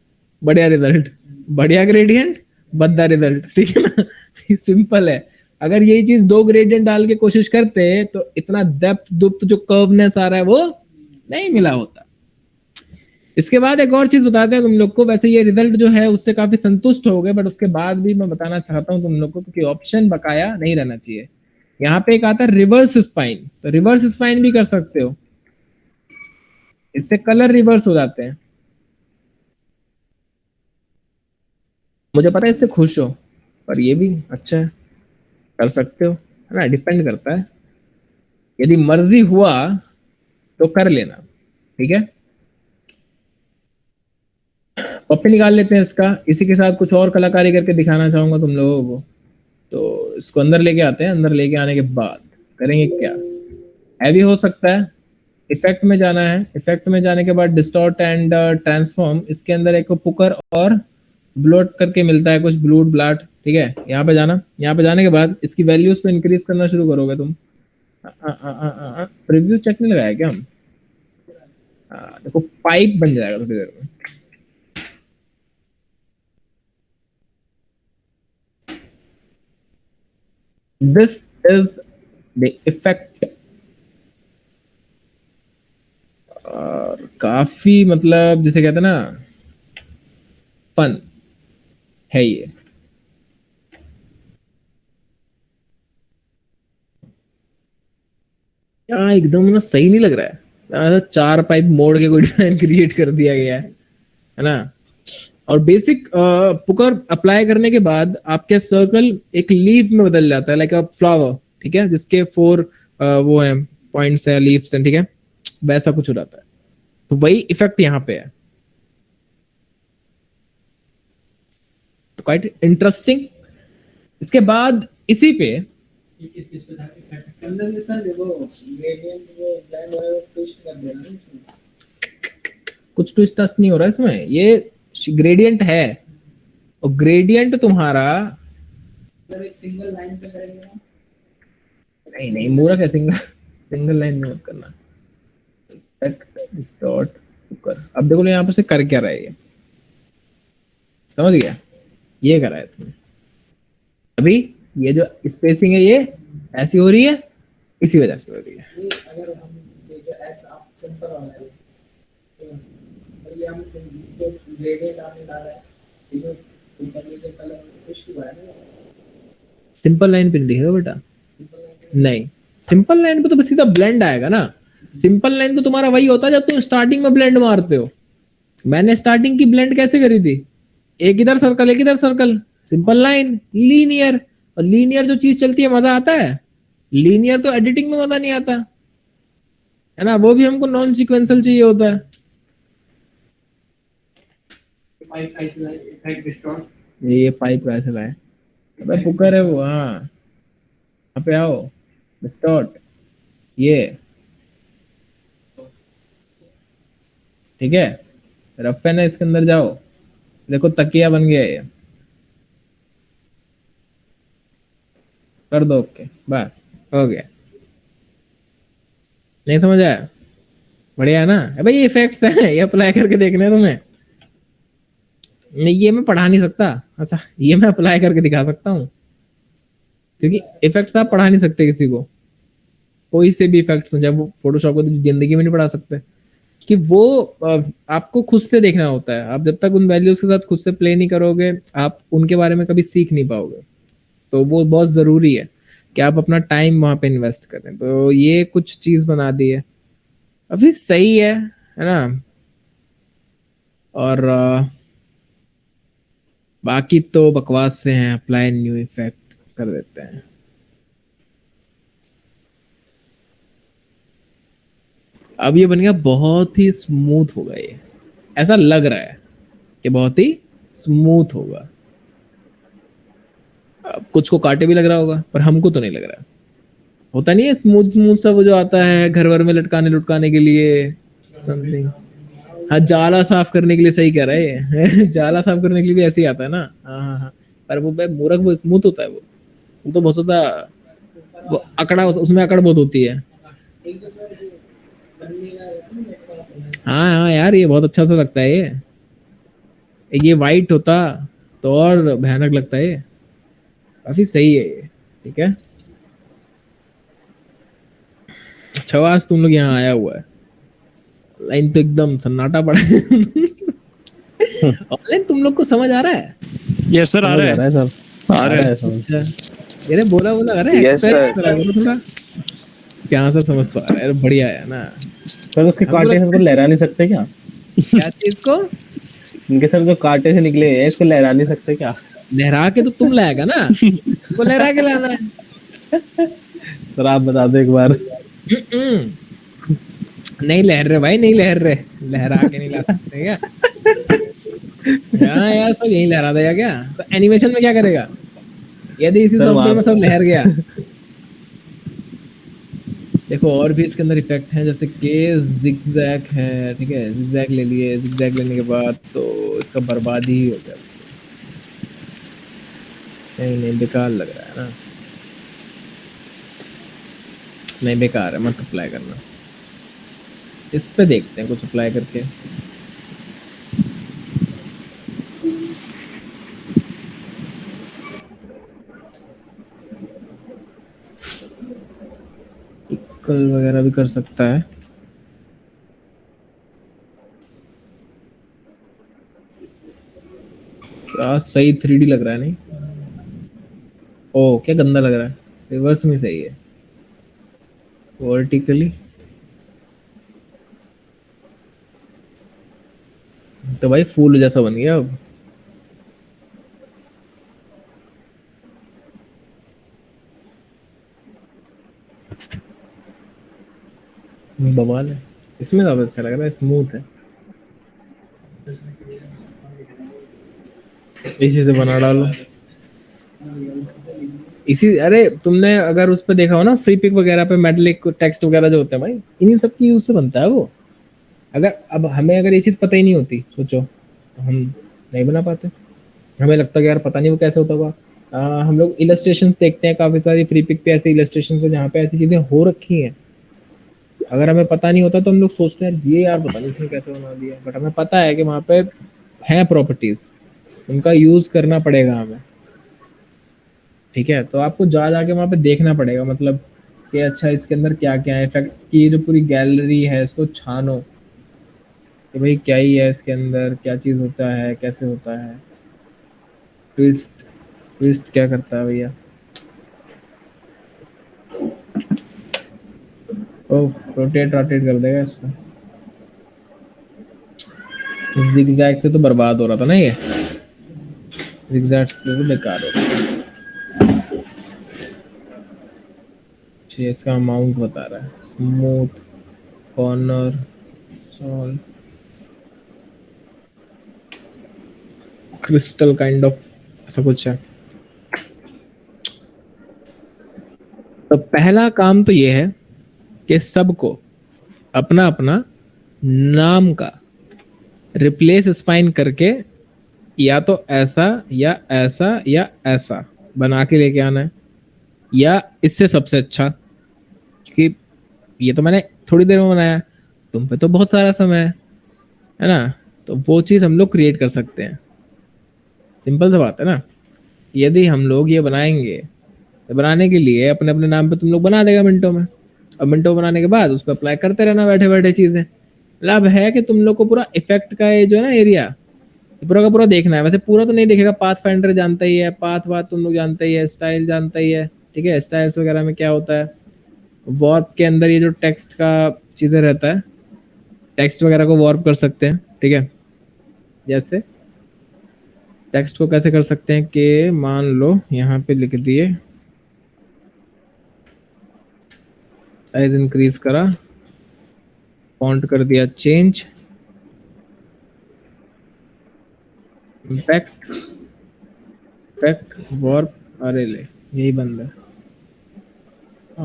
बढ़िया रिजल्ट, बढ़िया ग्रेडियंट भद्दा रिजल्ट, ठीक है ना। सिंपल है। अगर यही चीज दो ग्रेडियंट डाल के कोशिश करते तो इतना डेप्थ दुप्त जो कर्वनेस आ रहा है वो नहीं मिला होता। इसके बाद एक और चीज बताते हैं तुम लोग को, वैसे ये रिजल्ट जो है उससे काफी संतुष्ट हो गए, बट उसके बाद भी मैं बताना चाहता हूँ तुम लोग को, क्योंकि ऑप्शन बकाया नहीं रहना चाहिए। यहाँ पे एक आता है रिवर्स स्पाइन, तो रिवर्स स्पाइन भी कर सकते हो, इससे कलर रिवर्स हो जाते हैं। मुझे पता है इससे खुश हो, पर ये भी अच्छा है, कर सकते हो, है ना, डिपेंड करता है। यदि मर्जी हुआ तो कर लेना, ठीक है। कॉपी निकाल लेते हैं इसका, इसी के साथ कुछ और कलाकारी करके दिखाना चाहूंगा तुम लोगों को। तो इसको अंदर लेके आते हैं, अंदर लेके आने के बाद करेंगे क्या, हैवी हो सकता है, इफेक्ट में जाना है, इफेक्ट में जाने के बाद डिस्टॉर्ट एंड ट्रांसफॉर्म, इसके अंदर एक पुकर और ब्लोट करके मिलता है कुछ, ब्लूट ब्लाट, ठीक है। यहाँ पे जाना, यहाँ पे जाने के बाद इसकी वैल्यूज को इंक्रीज करना शुरू करोगे तुम। प्रीव्यू चेक नहीं लगाया क्या हम, देखो पाइप बन जाएगा थोड़ी देर में। दिस इज द इफेक्ट, और काफी मतलब जिसे कहते हैं ना फन है ये। क्या एकदम ना सही नहीं लग रहा है, चार पाइप मोड़ के कोई डिजाइन क्रिएट कर दिया गया है ना। और बेसिक पुकर अप्लाई करने के बाद आपके सर्कल एक लीफ में बदल जाता है, लाइक अ फ्लावर, ठीक है, जिसके फोर वो है पॉइंट्स है, लीव्स हैं, ठीक है, वैसा कुछ हो जाता है। तो वही इफेक्ट यहाँ पे है, तो क्वाइट इंटरेस्टिंग। इसके बाद इसी पे कुछ ट्विस्ट टस्ट नहीं हो रहा है इसमें, ये ग्रेडियंट है, और ग्रेडियंट तुम्हारा एक सिंगल लाइन पे करेंगे ना? नहीं नहीं, मूरख है, सिंगल सिंगल लाइन में मत करना। डॉट कर, अब देखो यहाँ पर से कर क्या रहा है ये, समझ गया, ये करा है इसमें। अभी ये जो स्पेसिंग है ये ऐसी हो रही है, इसी वजह से हो रही है। अगर हम ऐसा सिंपल वाला है, तो ये हम ग्रेडियंट आने ला रहा है, सिंपल लाइन पे नहीं दिखेगा बेटा, नहीं, सिंपल लाइन पे तो बस सीधा ब्लेंड आएगा ना। सिंपल लाइन तो तुम्हारा वही होता है जब तुम स्टार्टिंग में ब्लेंड मारते हो। मैंने स्टार्टिंग की ब्लेंड कैसे करी थी, एक इधर सर्कल एक इधर सर्कल, सिंपल लाइन, लीनियर। और लीनियर जो चीज चलती है मजा आता है, लीनियर तो एडिटिंग में मजा नहीं आता है ना, वो भी हमको नॉन सीक्वेंशियल चाहिए होता है। ये पाइप कैसे लाए, अबे पुकर है वो, हाँ यहाँ पे आओ, डिस्टॉर्ट, ये ठीक है, रफेन है, इसके अंदर जाओ, देखो तकिया बन गया ये, कर दो ओके, बस हो गया। नहीं समझ आया, बढ़िया है ना। भाई ये इफेक्ट्स हैं, ये अप्लाई करके देखने तुम्हें, नहीं ये मैं पढ़ा नहीं सकता, अच्छा ये मैं अप्लाई करके दिखा सकता हूँ, क्योंकि इफेक्ट्स आप पढ़ा नहीं सकते किसी को, कोई से भी इफेक्ट्स जब वो फोटोशॉप को तो जिंदगी में नहीं पढ़ा सकते, कि वो आपको खुद से देखना होता है। आप जब तक उन वैल्यूज के साथ खुद से प्ले नहीं करोगे, आप उनके बारे में कभी सीख नहीं पाओगे। तो वो बहुत जरूरी है कि आप अपना टाइम वहां पे इन्वेस्ट करें। तो ये कुछ चीज बना दी है, अभी सही है ना। और बाकी तो बकवास से हैं, अप्लाई न्यू इफेक्ट कर देते हैं। अब ये बन गया बहुत ही स्मूथ होगा, ये ऐसा लग रहा है कि बहुत ही स्मूथ होगा। अब कुछ को कांटे भी लग रहा होगा, पर हमको तो नहीं लग रहा। होता नहीं है स्मूथ स्मूथ सा वो जो आता है घर भर में लटकाने लुटकाने के लिए समथिंग। हाँ जाला साफ करने के लिए, सही कह रहा है जाला साफ करने के लिए भी ऐसे ही आता है ना। हाँ हाँ हाँ, पर वो मूरख वो स्मूथ होता है, वो तो बहुत होता, वो अकड़ा, उसमें अकड़ बहुत होती है। हाँ हाँ यार, ये बहुत अच्छा सा लगता है ये वाइट होता तो और भयानक लगता है, ये काफी सही है ये, ठीक है। अच्छा आज तुम लोग यहाँ आया हुआ है, लाइन तो एकदम सन्नाटा पड़ा है ऑनलाइन तुम लोग को समझ आ रहा है? यस सर, आ रहा है सर, आ रहा है। अच्छा, अरे बोला बोला अरे एक्सप्रेस करा करो थोड़ा, क्या सर समझ तो आ रहा है, बढ़िया है ना। सर उसके कांटे से उसको लहरा नहीं सकते क्या? क्या चीज को? इनके सर जो कांटे से निकले हैं इसको लहरा नहीं सकते क्या? लहरा के तो तुम लाएगा ना, तुमको लहरा के लाना है। सर आप बता दो एक बार। नहीं लहर रहे भाई, नहीं लहर रहे, लहरा के नहीं ला सकते क्या? हाँ यार सब यही लहरा देगा क्या? तो एनिमेशन में क्या करेगा यदि इसी सॉफ्टवेयर में सब लहर गया? देखो और भी इसके अंदर इफेक्ट हैं, जैसे कि जिगजैग है, ठीक है, जिगजैग ले लिए, जिगजैग लेने के बाद तो इसका बर्बादी ही हो गया। नहीं नहीं बेकार लग रहा है ना, नहीं बेकार है, मत अप्लाई करना। इस पे देखते हैं कुछ अप्लाई करके। कल वगैरह भी कर सकता है। क्या सही 3D लग रहा है, नहीं ओ क्या गंदा लग रहा है, रिवर्स में सही है, वर्टिकली तो भाई फूल जैसा बन गया अब। बवाल है, इसमें ज्यादा अच्छा लग रहा है, स्मूथ है। इसी से बना डालो। इसी, अरे तुमने अगर उस पे देखा हो ना फ्री पिक वगैरह पे, मेटलिक टेक्स्ट वगैरह जो होते हैं भाई, इन्हीं सब की यूज से बनता है वो। अगर अब हमें अगर ये चीज पता ही नहीं होती, सोचो, तो हम नहीं बना पाते। हमें लगता है कि यार पता नहीं वो कैसे होता होगा। हम लोग इलस्ट्रेशन देखते हैं काफी सारी फ्री पिक पे, ऐसे इलस्ट्रेशन हो जहाँ पे ऐसी चीजें हो रखी हैं। अगर हमें पता नहीं होता तो हम लोग सोचते हैं ये यार पता नहीं इसने कैसे बना दिया, बट हमें पता है कि वहाँ पे हैं प्रॉपर्टीज, उनका यूज करना पड़ेगा हमें। ठीक है, तो आपको जा जाके वहाँ पे देखना पड़ेगा, मतलब कि अच्छा इसके अंदर क्या क्या है, इफेक्ट्स की जो पूरी गैलरी है इसको छानो कि भाई क्या ही है इसके अंदर, क्या चीज़ होता है, कैसे होता है। ट्विस्ट, ट्विस्ट क्या करता है भैया? ओह, रोटेट रोटेट कर देगा इसको। जिगजैग से तो बर्बाद हो रहा था ना ये, जिगजैग से तो बेकार हो रहा था। अच्छा, इसका अमाउंट बता रहा है, smooth corner solve crystal kind of, ऐसा कुछ है। तो पहला काम तो ये है कि सबको अपना अपना नाम का रिप्लेस स्पाइन करके या तो ऐसा या ऐसा या ऐसा बना के लेके आना है, या इससे सबसे अच्छा, क्योंकि ये तो मैंने थोड़ी देर में बनाया, तुम पे तो बहुत सारा समय है ना, तो वो चीज़ हम लोग क्रिएट कर सकते हैं। सिंपल सा बात है ना। यदि हम लोग ये बनाएंगे, तो बनाने के लिए अपने अपने नाम पे तुम लोग बना देगा मिनटों में। अब मिनटों बनाने के बाद उस पर अप्लाई करते रहना बैठे बैठे चीज़ें। लाभ है कि तुम लोग को पूरा इफेक्ट का ये जो है ना एरिया, पूरा का पूरा देखना है। वैसे पूरा तो नहीं देखेगा, पाथ फाइंडर जानता ही है, पाथ वाथ तुम लोग जानते ही है, स्टाइल जानता ही है। ठीक है, स्टाइल्स वगैरह में क्या होता है, वॉर्प के अंदर ये जो टेक्स्ट का चीज़ें रहता है, टेक्स्ट वगैरह को वॉर्प कर सकते हैं। ठीक है, जैसे टेक्स्ट को कैसे कर सकते हैं कि मान लो यहाँ पे लिख दिए, साइज इंक्रीज करा, फॉन्ट कर दिया चेंज, इम्पैक्ट, इफेक्ट, वॉर्प, अरे ले यही बंद है,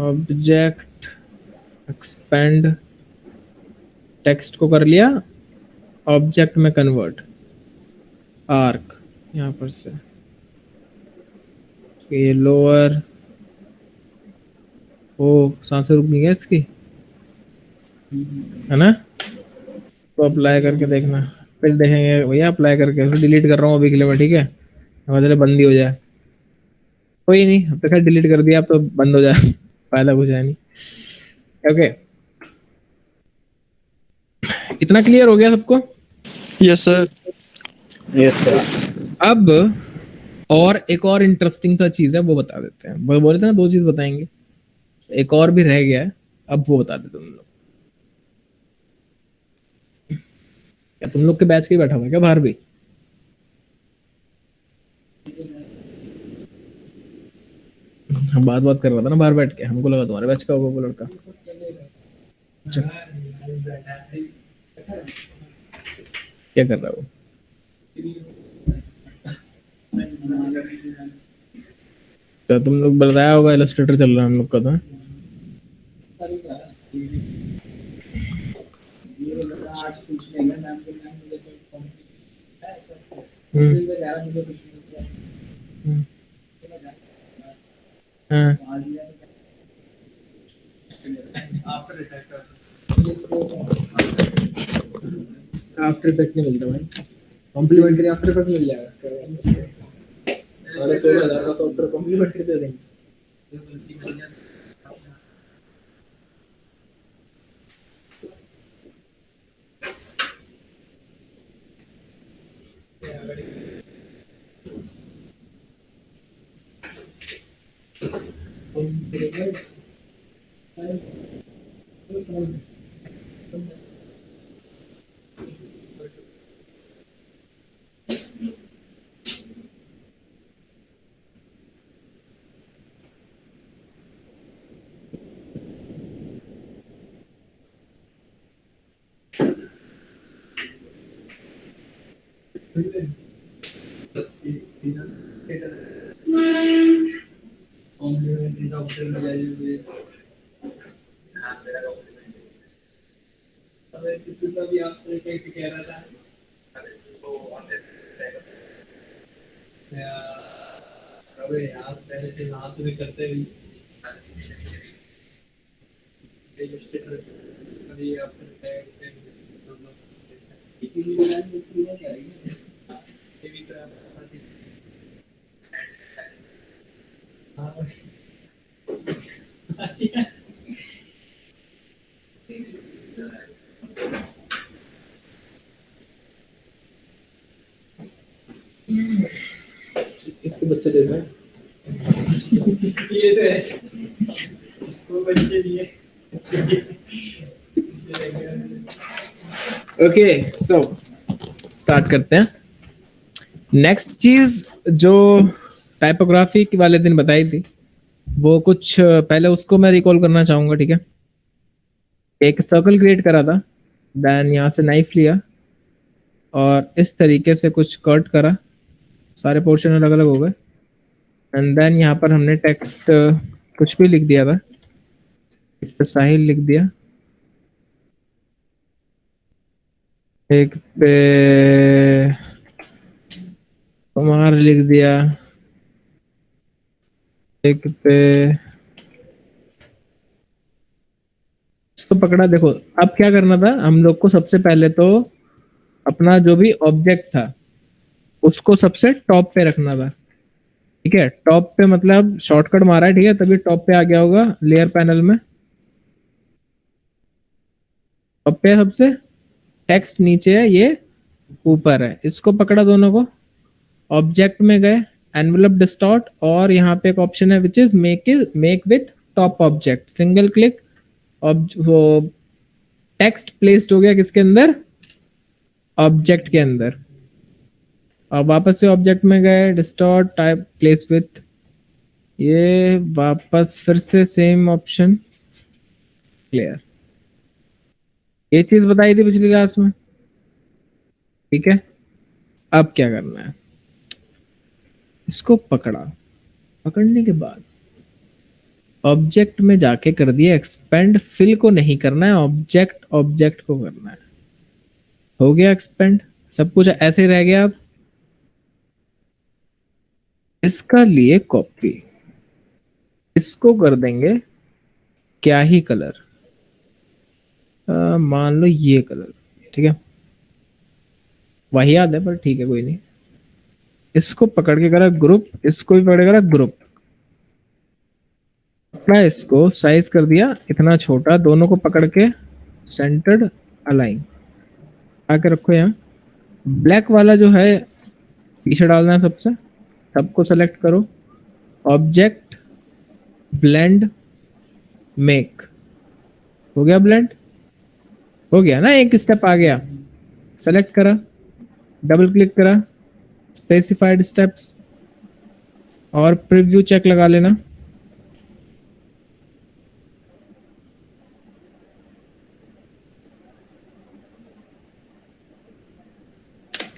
ऑब्जेक्ट, एक्सपेंड, टेक्स्ट को कर लिया ऑब्जेक्ट में कन्वर्ट, आर्क यहाँ पर से, ये लोअर, ओ सांसें रुक गई है इसकी, है ना। तो अप्लाई करके देखना, फिर देखेंगे भैया, अप्लाई करके फिर डिलीट कर रहा हूँ अभी के लिए मैं। ठीक है, मतलब बंद ही हो जाए, कोई नहीं, अब तो खैर डिलीट कर दिया, अब तो बंद हो जाए फायदा कुछ है नहीं। ओके, इतना क्लियर हो गया सबको? Yes sir. Yes sir. अब और एक और इंटरेस्टिंग सा चीज है, वो बता देते हैं। वो बोले थे ना दो चीज बताएंगे, एक और भी रह गया है, अब वो बता देते तुम लोग। क्या तुम लोग के बैच के ही बैठा हुआ है क्या बाहर भी? हम बात बात कर रहा था ना बाहर बैठ के, हमको लगा तुम्हारे बैच का होगा वो लड़का। अच्छा, क्या कर रहा है वो? तो तुम लोग बताया होगा इलस्ट्रेटर चल रहा है हम लोग का तो। हम्म, हाँ, आफ्टर इफेक्ट नहीं मिलता भाई, कॉम्प्लीमेंट्री आफ्टर इफेक्ट मिल जाएगा। 16,500 का सॉफ्टवेयर कॉम्प्लीमेंट्री दे देंगे। इसके बच्चे दे दो। ये तो है, वो बच्चे नहीं है। ओके, सो स्टार्ट करते हैं। नेक्स्ट चीज जो टाइपोग्राफी के वाले दिन बताई थी, वो कुछ पहले उसको मैं रिकॉल करना चाहूंगा, ठीक है। एक सर्कल क्रिएट करा था, देन यहाँ से नाइफ लिया और इस तरीके से कुछ कट करा, सारे पोर्शन अलग अलग हो गए। एंड देन यहाँ पर हमने टेक्स्ट कुछ भी लिख दिया था, एक पे साहिल लिख दिया, एक पे कुमार लिख दिया, एक पे इसको पकड़ा। देखो अब क्या करना था हम लोग को, सबसे पहले तो अपना जो भी ऑब्जेक्ट था उसको सबसे टॉप पे रखना था, ठीक है। टॉप पे मतलब शॉर्टकट मारा है, ठीक है, तभी टॉप पे आ गया होगा लेयर पैनल में। टॉप पे सबसे, टेक्स्ट नीचे है, ये ऊपर है। इसको पकड़ा दोनों को, ऑब्जेक्ट में गए, एनवेलप डिस्टॉर्ट, और यहाँ पे एक ऑप्शन है which is make with top object, single click, वो टेक्स्ट प्लेस्ड हो गया किसके अंदर, ऑब्जेक्ट के अंदर। अब वापस से ऑब्जेक्ट में गए, डिस्टॉर्ट, टाइप, प्लेस विथ, ये वापस फिर से सेम ऑप्शन, क्लियर। ये चीज बताई थी पिछली क्लास में, ठीक है। अब क्या करना है, इसको पकड़ा, पकड़ने के बाद ऑब्जेक्ट में जाके कर दिया एक्सपेंड, फिल को नहीं करना है, ऑब्जेक्ट को करना है। हो गया एक्सपेंड, सब कुछ ऐसे ही रह गया। अब इसका लिए कॉपी, इसको कर देंगे क्या ही कलर, मान लो ये कलर, ठीक है। वही याद है पर ठीक है, कोई नहीं। इसको पकड़ के करा ग्रुप, इसको भी पकड़ के करा ग्रुप, पकड़ा, इसको साइज कर दिया इतना छोटा, दोनों को पकड़ के सेंटर्ड अलाइन आके रखो। यहाँ ब्लैक वाला जो है पीछे डालना है सबसे, सबको सेलेक्ट करो, ऑब्जेक्ट, ब्लेंड, मेक, हो गया ब्लेंड, हो गया ना, एक स्टेप आ गया। सेलेक्ट करा, डबल क्लिक करा, स्पेसिफाइड स्टेप्स, और प्रीव्यू चेक लगा लेना।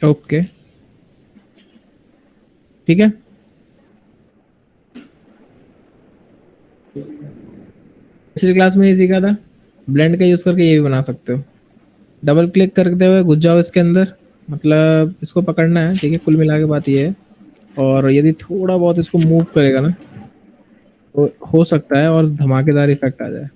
ओके, ठीक है। पिछली क्लास में ये सीखा था, ब्लेंड का यूज करके ये भी बना सकते हो। डबल क्लिक करते हुए घुस जाओ इसके अंदर, मतलब इसको पकड़ना है, ठीक है। कुल मिला के बात ये है, और यदि थोड़ा बहुत इसको मूव करेगा ना तो हो सकता है और धमाकेदार इफेक्ट आ जाए।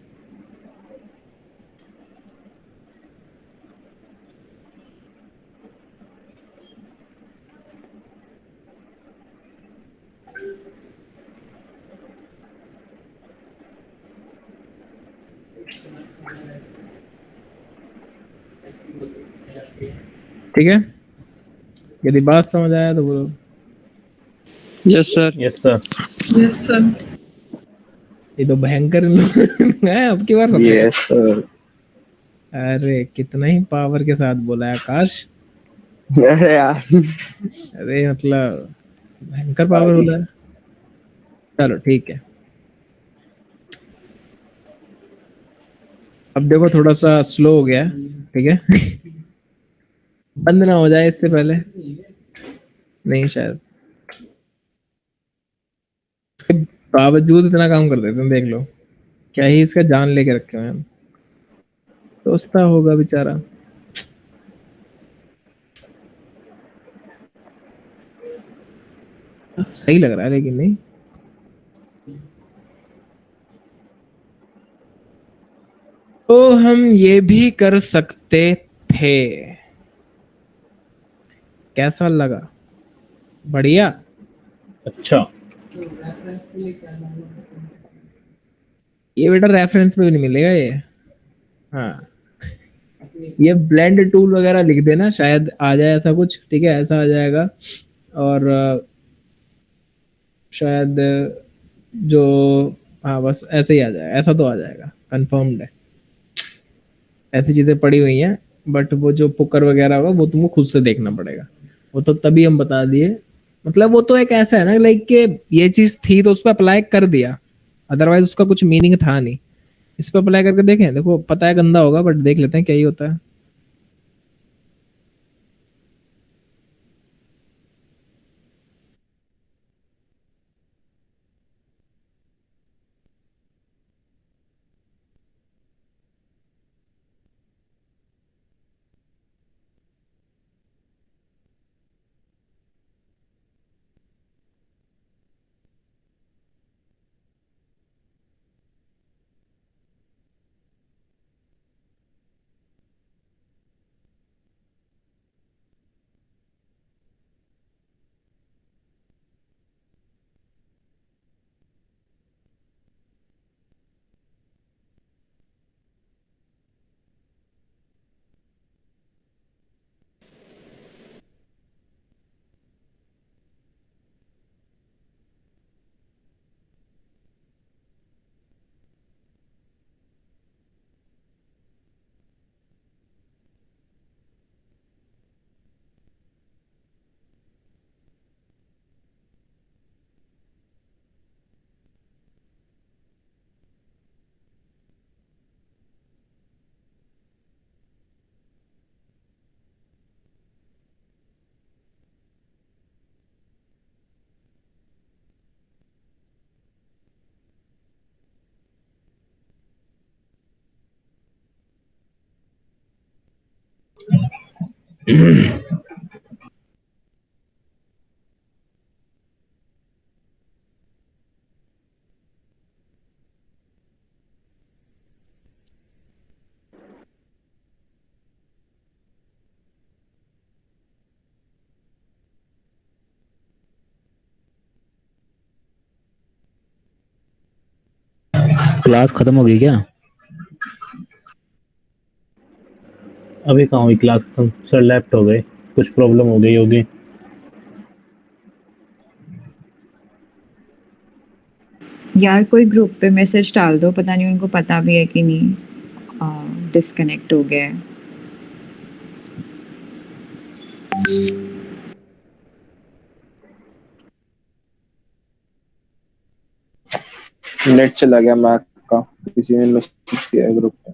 ठीक है, यदि बात समझ आया तो बोलो yes sir. Yes sir. Yes sir. ये तो भयंकर है अब की बार सब। Yes sir. अरे कितना ही पावर के साथ बोला है आकाश, अरे यार, अरे मतलब भयंकर पावर बोला है। चलो ठीक है, अब देखो थोड़ा सा स्लो हो गया, ठीक है। बंद ना हो जाए इससे पहले। नहीं शायद, इसके बावजूद इतना काम कर देते हैं, देख लो क्या ही इसका जान लेके रखे हुए हैं। सोचता होगा बेचारा। सही लग रहा है लेकिन नहीं। तो हम ये भी कर सकते थे। कैसा लगा? बढ़िया। अच्छा। ये बेटा रेफरेंस में भी नहीं मिलेगा ये। हाँ, ये ब्लेंड टूल वगैरह लिख देना, शायद आ जाए ऐसा कुछ। ठीक है, ऐसा आ जाएगा। और शायद जो, हाँ बस ऐसे ही आ जाएगा, ऐसा तो आ जाएगा, कंफर्म्ड है। ऐसी चीजें पड़ी हुई हैं, बट वो जो पुकर वगैरह होगा वो तुमको खुद से देखना पड़ेगा। वो तो तभी हम बता दिए, मतलब वो तो एक ऐसा है ना, लाइक के ये चीज थी तो उस पर अप्लाई कर दिया, अदरवाइज उसका कुछ मीनिंग था नहीं। इस पर अप्लाई करके देखें, देखो पता है गंदा होगा बट देख लेते हैं क्या ही होता है। क्लास खत्म हो गई क्या? अभी कहाँ हुई क्लास खत्म, सर लेफ्ट हो गए, कुछ प्रॉब्लम हो गई होगी। यार कोई ग्रुप पे मैसेज डाल दो, पता नहीं उनको पता भी है कि नहीं डिस्कनेक्ट हो गया है। नेट चला गया मैक का, किसी ने मैसेज किया है ग्रुप पे।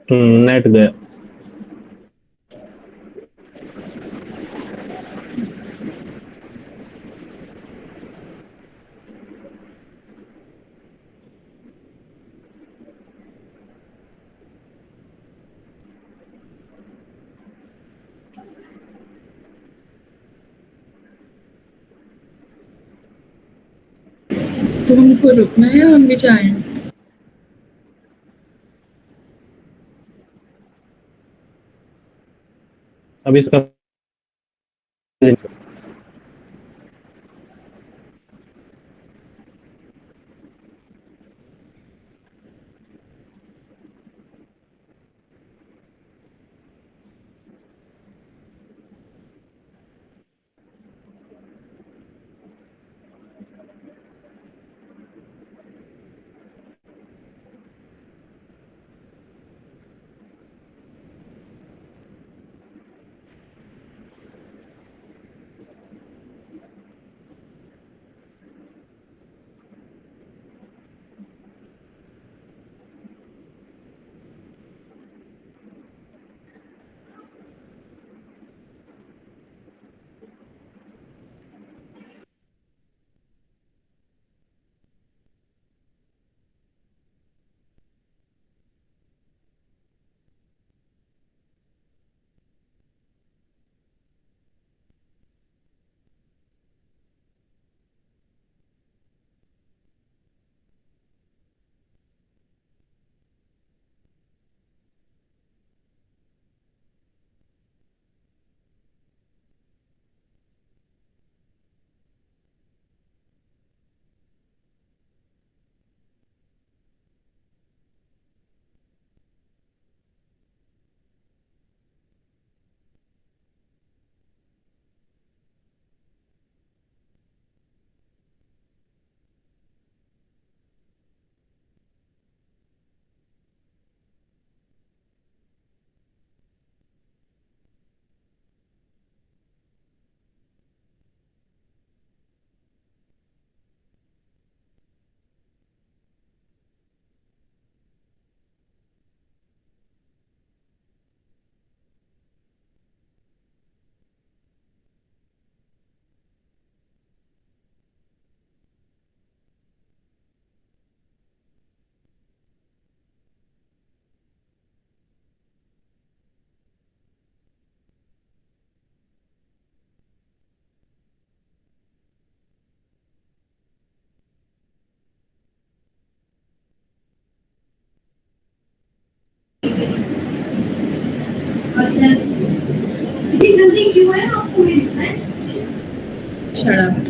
नेट गया। तो हमको रुकना है या हम भी जाएं? अब इसका इतनी जल्दी क्यों है आपको मेरी फ्रेंड? Shut up.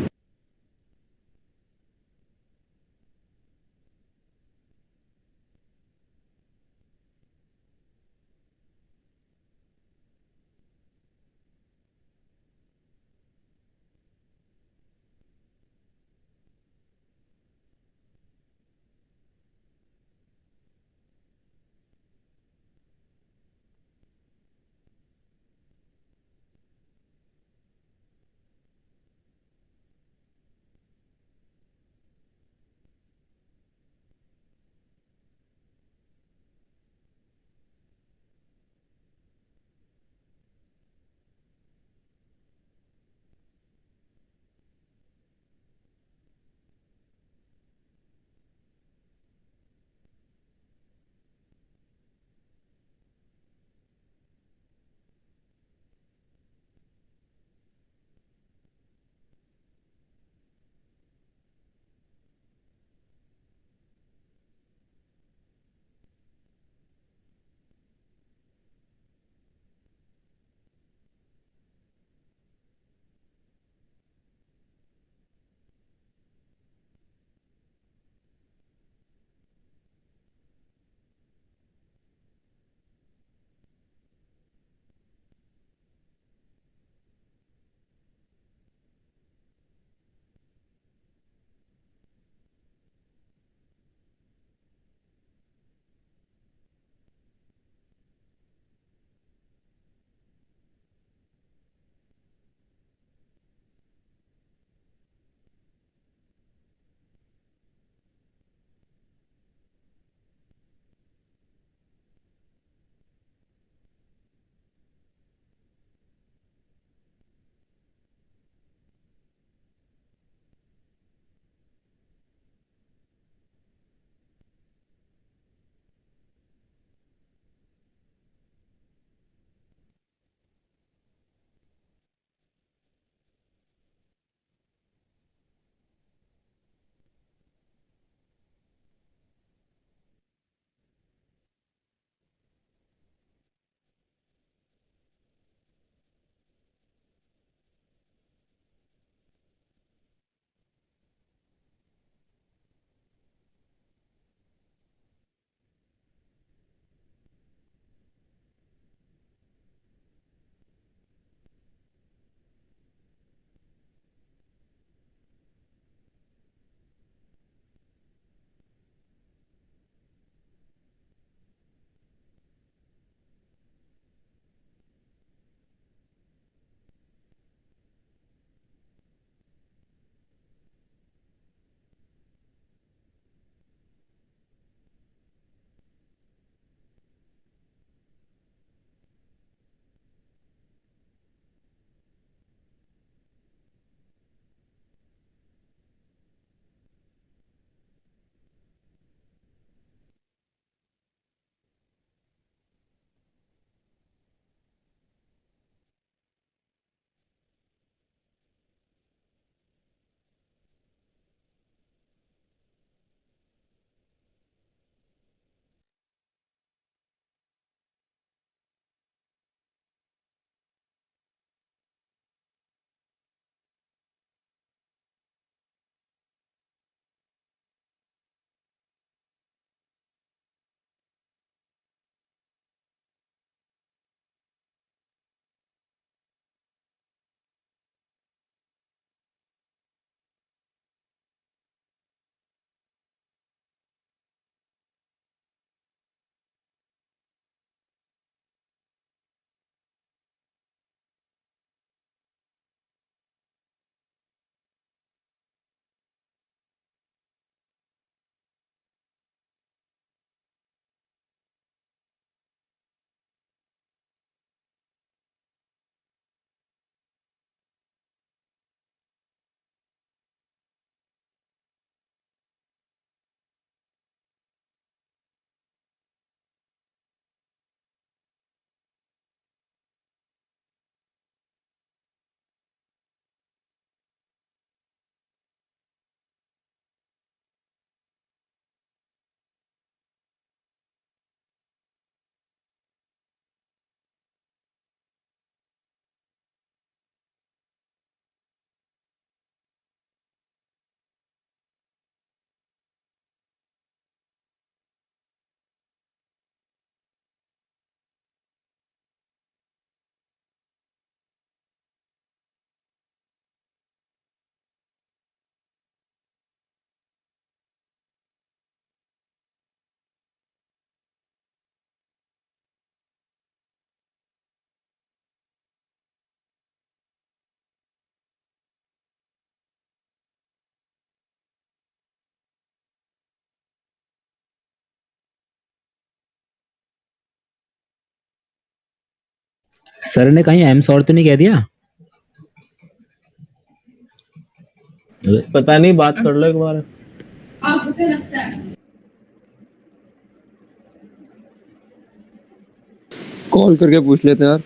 सर ने कहीं एम सॉर्ट तो नहीं कह दिया? पता नहीं, बात कर लो एक बार। आपको लगता है कॉल करके पूछ लेते हैं यार।